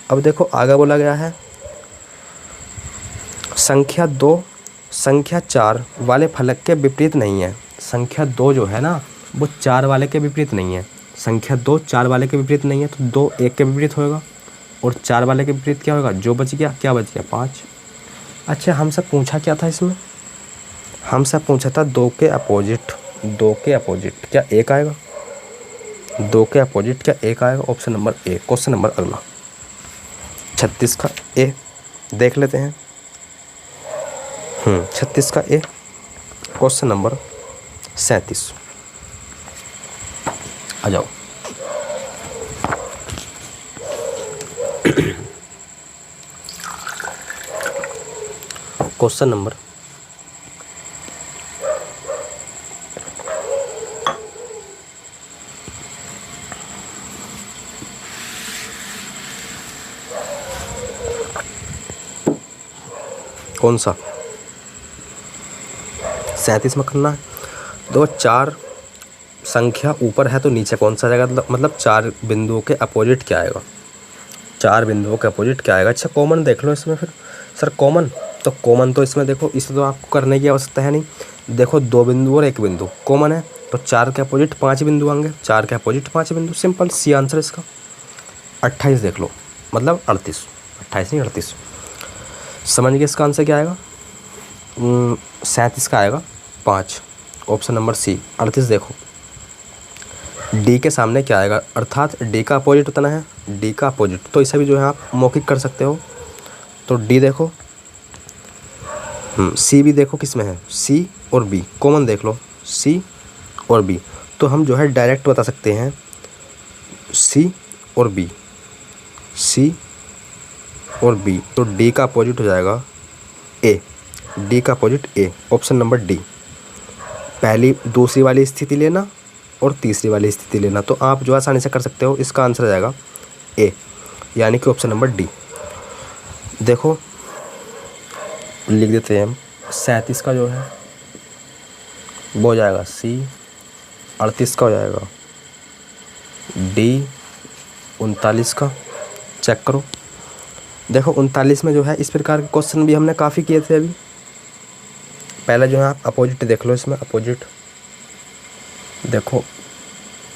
अब देखो आगे बोला गया है संख्या 2 संख्या 4 वाले फलक के विपरीत नहीं है। संख्या 2 जो है ना वो 4 वाले के विपरीत नहीं है। संख्या 2 4 वाले के विपरीत नहीं है, तो 2 1 के विपरीत होगा और 4 वाले के विपरीत क्या होगा, जो बच गया, क्या बच गया, 5। अच्छा हमसे पूछा क्या था इसमें, हमसे पूछा था 2 के अपोजिट, 2 के अपोजिट क्या 1 आएगा, 2 के अपोजिट क्या 1 आएगा। ऑप्शन नंबर ए। क्वेश्चन नंबर अगला 36 का ए देख लेते हैं। 36 का ए। क्वेश्चन नंबर 37 आ जाओ। क्वेश्चन नंबर कौन सा, 37 में करना है। दो 4 संख्या ऊपर है तो नीचे कौन सा जाएगा, मतलब 4 बिंदुओं के अपोजिट क्या आएगा, 4 बिंदुओं के अपोजिट क्या आएगा। अच्छा कॉमन देख लो इसमें फिर। सर कॉमन, तो कॉमन तो इसमें देखो, इसमें तो आपको करने की आवश्यकता है नहीं। देखो 2 बिंदु और 1 बिंदु कॉमन है, तो 4 के अपोजिट 5 बिंदु आएंगे, 4 के अपोजिट 5 बिंदु। सिंपल सी आंसर इसका। 28 देख लो, मतलब 38, 28 नहीं 38। समझ गए इसका आंसर क्या आएगा, 37 का आएगा 5। Option number C 38। देखो डी के सामने क्या आएगा, अर्थात डी का अपोजिट उतना है, डी का अपोजिट, तो इसे भी जो है आप मौखिक कर सकते हो। तो डी देखो, सी भी देखो किस में है, सी और बी कॉमन देख लो, सी और बी, तो हम जो है डायरेक्ट बता सकते हैं सी और बी, सी और बी। तो डी का अपोजिट हो जाएगा ए, डी का opposite A. Option number D. पहली दूसरी वाली स्थिति लेना और तीसरी वाली स्थिति लेना, तो आप जो आसानी से कर सकते हो। इसका आंसर आ जाएगा ए, यानी कि ऑप्शन नंबर डी। देखो लिख देते हैं हम, 37 का जो है वो हो जाएगा सी, 38 का हो जाएगा डी, 39 का चेक करो। देखो 39 में जो है इस प्रकार के क्वेश्चन भी हमने काफ़ी किए थे अभी। पहले जो है आप अपोजिट देख लो, इसमें अपोजिट देखो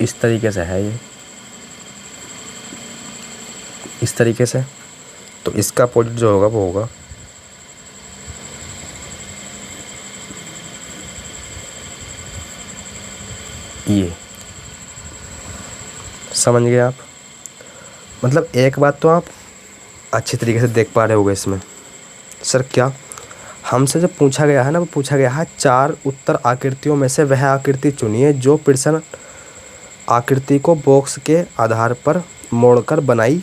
इस तरीके से है, ये इस तरीके से, तो इसका अपोजिट जो होगा वो होगा ये। समझ गए आप, मतलब एक बात तो आप अच्छी तरीके से देख पा रहे होगे इसमें। सर क्या हमसे जब पूछा गया है ना, वो पूछा गया है 4 उत्तर आकृतियों में से वह आकृति चुनिए जो प्रश्न आकृति को बॉक्स के आधार पर मोड़कर बनाई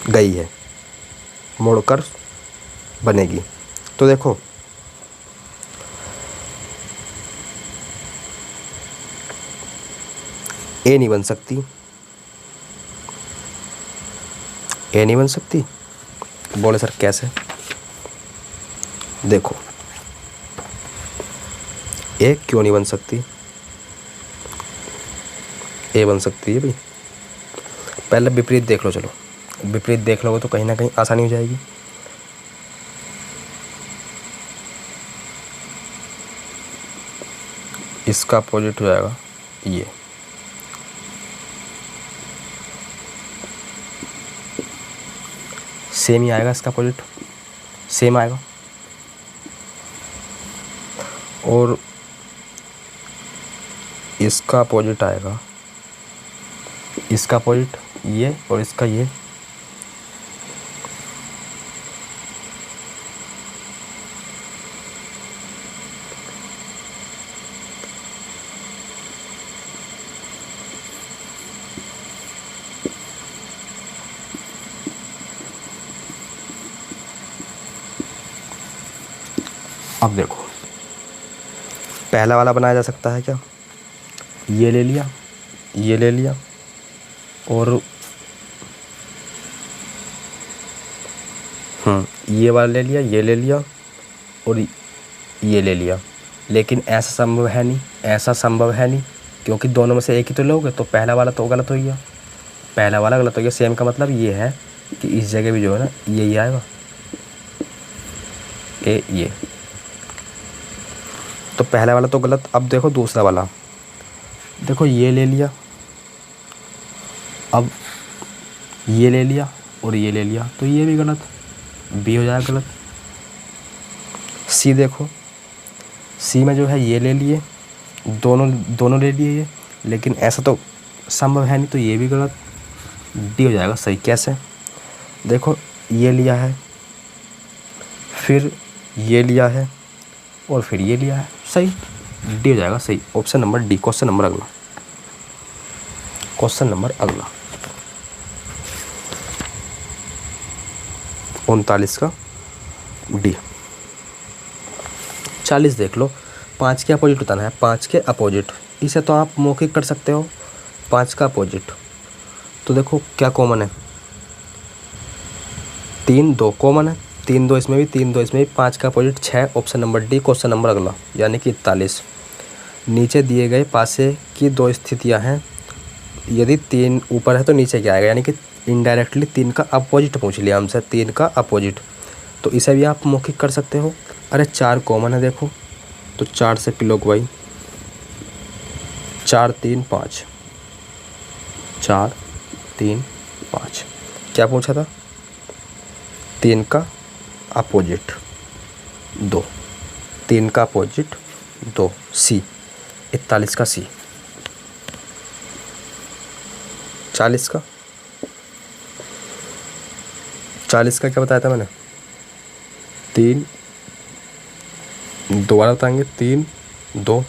गई है, मोड़कर बनेगी। तो देखो ए नहीं बन सकती, ए नहीं बन सकती। बोले सर कैसे, देखो ए क्यों नहीं बन सकती, ए बन सकती है भाई। पहले विपरीत देख लो, चलो विपरीत देख लोगे तो कहीं ना कहीं आसानी हो जाएगी। इसका अपोजिट हो जाएगा ये, सेम ही आएगा, इसका अपोजिट सेम आएगा। और इसका अपोजिट आएगा, इसका अपोजिट ये और इसका ये। अब देखो पहला वाला बनाया जा सकता है क्या, ये ले लिया, ये ले लिया, और ये वाला ले लिया, ये ले लिया और ये ले लिया। लेकिन ऐसा संभव है नहीं, ऐसा संभव है नहीं, क्योंकि दोनों में से एक ही तो लोगे, तो पहला वाला तो गलत हो गया, पहला वाला गलत हो गया। सेम का मतलब ये है कि इस जगह भी जो है ना यही आएगा, ये तो पहला वाला तो गलत। अब देखो दूसरा वाला, देखो ये ले लिया, अब ये ले लिया और ये ले लिया, तो ये भी गलत, बी हो जाएगा गलत। सी देखो, सी में जो है ये ले लिए, दोनों ले लिए ये, लेकिन ऐसा तो संभव है नहीं, तो ये भी गलत, डी हो जाएगा सही। कैसे? देखो ये लिया है, फिर ये लिया है और फिर ये लिया है, सही, डी हो जाएगा सही। Option number D. Question number अगला, क्वेश्चन नंबर अगला 39 का डी। 40 देख लो, 5 के अपोजिट बताना है, 5 के अपोजिट। इसे तो आप मौखिक कर सकते हो, 5 का अपोजिट। तो देखो क्या कॉमन है, 3 2 कॉमन है, 3 2 इसमें भी, 3 2 इसमें भी, 5 का opposite 6। Option number D. Question number अगला यानी कि 41। नीचे दिए गए पासे की 2 स्थितियां हैं, यदि 3 ऊपर है तो नीचे क्या आएगा, यानी कि इनडायरेक्टली 3 का अपोजिट पूछ लिया हमसे, 3 का अपोजिट। तो इसे भी आप मौखिक कर सकते हो। अरे 4 कॉमन है देखो, तो 4 से क्लॉकवाइज 4 3 5, 4 3 5। क्या पूछा था? 3 का अपोजिट 2, 3 का अपोजिट 2। सी 41 का सी। 40 का, 40 का क्या बताया था मैंने? 3, दोबारा बताएंगे, 3 2,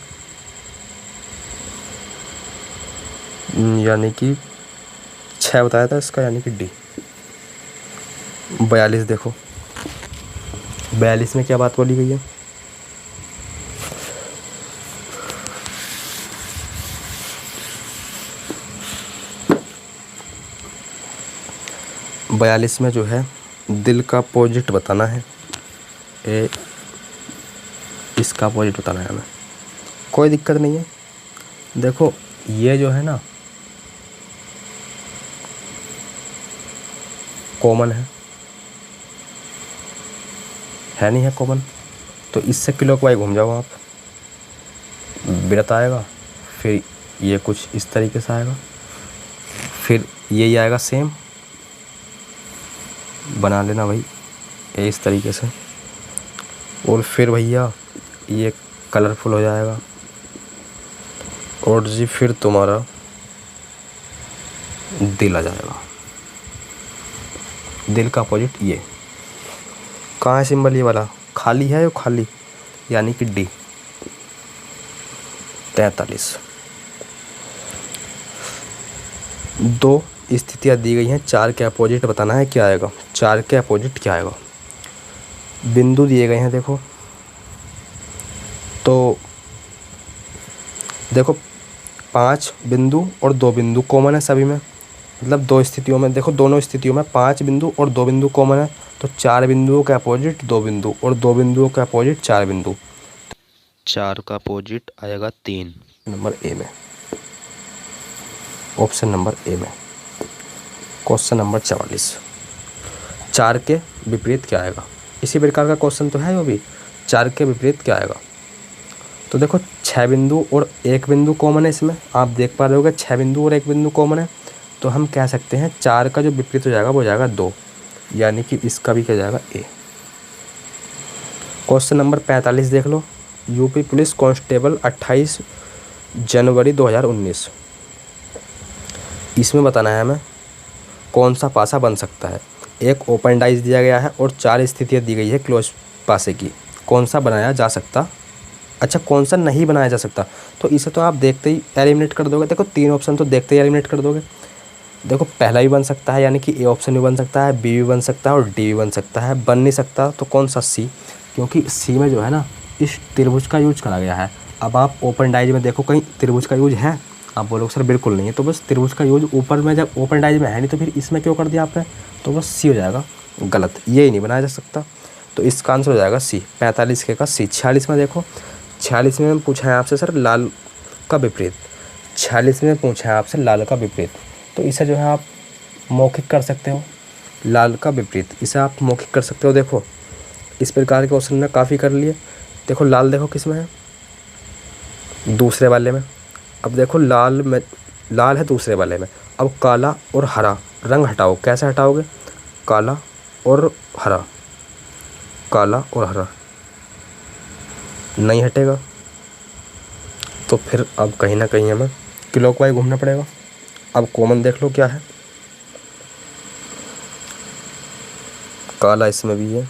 यानी कि 6 बताया था इसका, यानी कि डी। 42 देखो, 42 में क्या बात बोली गई है? बयालीस में जो है दिल का अपोजिट बताना है, इसका अपोजिट बताना है हमें। कोई दिक्कत नहीं है। देखो ये जो है ना कॉमन है नहीं है कॉमन, तो इससे क्लॉकवाइज घूम जाओ आप, वृत्त आएगा, फिर ये कुछ इस तरीके से आएगा, फिर यही आएगा सेम, बना लेना भाई ये इस तरीके से, और फिर भैया ये कलरफुल हो जाएगा, और जी फिर तुम्हारा दिल आ जाएगा। दिल का अपोजिट ये कहाँ है सिंबल? ये वाला खाली है, यो खाली, यानी कि डी। 43। 2 स्थितियाँ दी गई हैं, 4 के अपोजिट बताना है क्या आएगा। 4 के अपोजिट क्या आएगा? बिंदु दिए गए हैं देखो, तो देखो 5 बिंदु और 2 बिंदु कॉमन है सभी में, मतलब 2 स्थितियों में, देखो दोनों स्थितियों में 5 बिंदु और 2 बिंदु कॉमन है, तो 4 बिंदुओं के अपोजिट 2 बिंदु और 2 बिंदुओं के अपोजिट 4 बिंदु। 4 का अपोजिट आएगा 3। नंबर ए में, ऑप्शन नंबर ए में। Question number 44। 4 के विपरीत क्या आएगा? इसी प्रकार का क्वेश्चन तो है वो भी। 4 के विपरीत क्या आएगा? तो देखो 6 बिंदु और 1 बिंदु कॉमन है इसमें, आप देख पा रहे होगे 6 बिंदु और 1 बिंदु कॉमन है, तो हम कह सकते हैं 4 का जो विपरीत हो जाएगा वो हो जाएगा 2, यानी कि इसका भी क्या जाएगा ए। क्वेश्चन नंबर 45 देख लो। यूपी पुलिस कांस्टेबल 28 जनवरी 2019। इसमें बताना है हमें कौन सा पासा बन सकता है। एक ओपन डाइस दिया गया है और 4 स्थितियाँ दी गई है क्लोज पासे की। कौन सा बनाया जा सकता, अच्छा कौन सा नहीं बनाया जा सकता, तो इसे तो आप देखते ही एलिमिनेट कर दोगे। देखो 3 ऑप्शन तो देखते ही एलिमिनेट कर दोगे। देखो पहला भी बन सकता है, यानी कि ए ऑप्शन भी बन सकता है, बी भी बन सकता है और डी भी बन सकता है। बन नहीं सकता तो कौन सा? सी, क्योंकि सी में जो है ना इस त्रिभुज का यूज करा गया है। अब आप ओपन डाइज में देखो कहीं त्रिभुज का यूज है, आप बोलोगे सर बिल्कुल नहीं है, तो बस त्रिभुज का यूज ऊपर में जब ओपन डाइज में है नहीं तो फिर इसमें क्यों कर दिया आपने, तो बस सी हो जाएगा गलत, ये ही नहीं बनाया जा सकता। तो इसका आंसर हो जाएगा सी। 45 के का सी। 46 में देखो 46वें में पूछा है आपसे सर लाल का विपरीत, 46वें में पूछा है आपसे लाल का विपरीत, तो इसे जो है आप मौखिक कर सकते हो। लाल का विपरीत इसे आप मौखिक कर सकते हो। देखो इस प्रकार के क्वेश्चन ने काफ़ी कर लिए। देखो लाल देखो किस में है, दूसरे वाले में। अब देखो लाल में, लाल है दूसरे वाले में। अब काला और हरा रंग हटाओ, कैसे हटाओगे? काला और हरा, काला और हरा नहीं हटेगा, तो फिर अब कहीं ना कहीं हमें क्लॉकवाइज घूमना पड़ेगा। अब कॉमन देख लो क्या है, काला इसमें भी है,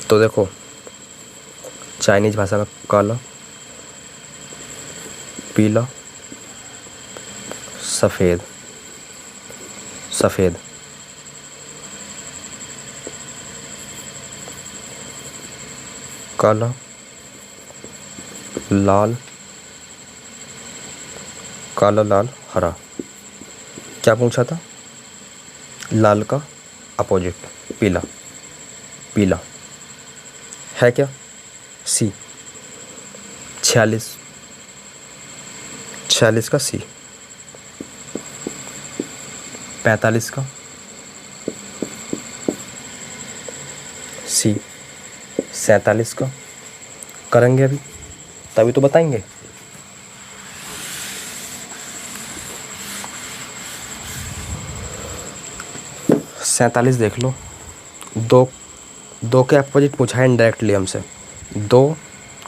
तो देखो चाइनीज भाषा में काला, पीला, सफ़ेद, सफ़ेद, काला, लाल, काला, लाल, हरा। क्या पूछा था? लाल का अपोजिट पीला, पीला है क्या? सी। 46 का सी। 45 का सी। 47 का करेंगे अभी, तभी तो बताएंगे। सैंतालीस देख लो, दो के अपोजिट पूछा है इनडायरेक्टली हमसे, दो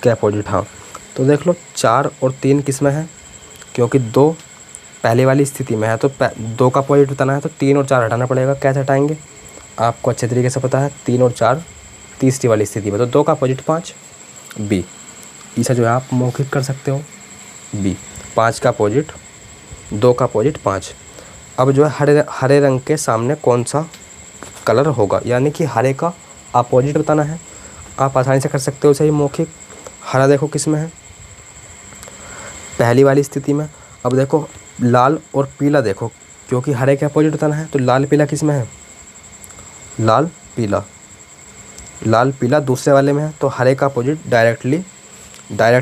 के अपोजिट। हाँ तो देख लो 4 और 3 किस में है, क्योंकि 2 पहले वाली स्थिति में है, तो 2 का अपोजिट बताना है तो 3 और 4 हटाना पड़ेगा। कैसे हटाएंगे आपको अच्छे तरीके से पता है, 3 और 4 तीसरी वाली स्थिति में, तो 2 का अपोजिट 5, बी। इसे जो है आप मौखिक कर सकते हो, बी। 5 का अपोजिट, 2 का अपोजिट 5। अब जो है हरे रंग के सामने कौन सा कलर होगा, यानी कि हरे का अपोजिट बताना है। आप आसानी से कर सकते हो सही मौखिक। हरा देखो किस में है, पहली वाली स्थिति में। अब देखो लाल और पीला देखो, क्योंकि हरे के अपोजिट बताना है, तो लाल पीला किस में है? लाल पीला, लाल पीला दूसरे वाले में है, तो हरे का अपोजिट डायरेक्ट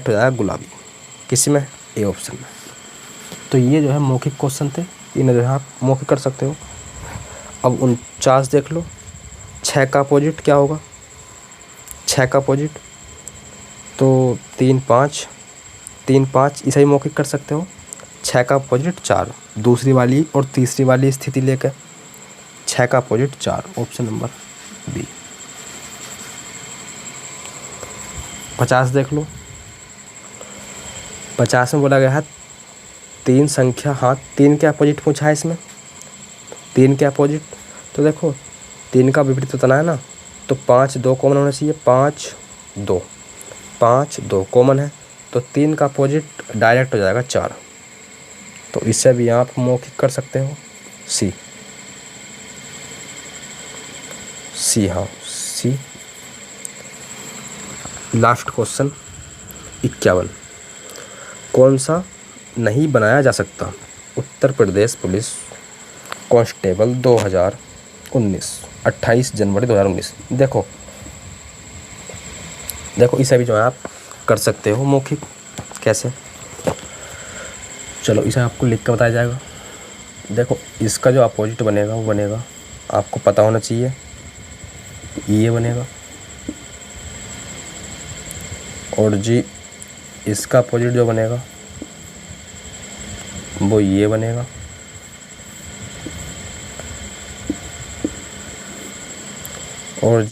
हो जाएगा गुलाबी। किस में? ए ऑप्शन में। तो ये जो है मौखिक क्वेश्चन थे, इन्हें जो है आप मौखिक कर सकते हो। अब 49 देख लो, 6 का अपोजिट क्या होगा? 6 का अपोजिट तो 3 5 इसे ही मौखिक कर सकते हो। 6 का अपोजिट 4, दूसरी वाली और तीसरी वाली स्थिति लेकर 6 का अपोजिट 4, ऑप्शन नंबर बी। 50 देख लो, 50 में बोला गया है 3 संख्या, हाँ 3 के अपोजिट पूछा है इसमें, 3 के अपोजिट, तो देखो 3 का विपरीत बताना है ना, तो 5 2 कॉमन होना चाहिए, 5 2 कॉमन है, तो 3 का अपोजिट डायरेक्ट हो जाएगा 4, तो इससे भी आप मौखिक कर सकते हो, सी। हाँ सी। लास्ट क्वेश्चन 51, कौन सा नहीं बनाया जा सकता? उत्तर प्रदेश पुलिस कांस्टेबल 2019, 28 जनवरी 2019। देखो इसे भी जो है आप कर सकते हो मौखिक। कैसे? चलो इसे आपको लिख कर बताया जाएगा। देखो इसका जो अपोजिट बनेगा वो बनेगा, आपको पता होना चाहिए, ये बनेगा, और जी इसका अपोजिट जो बनेगा वो ये बनेगा, और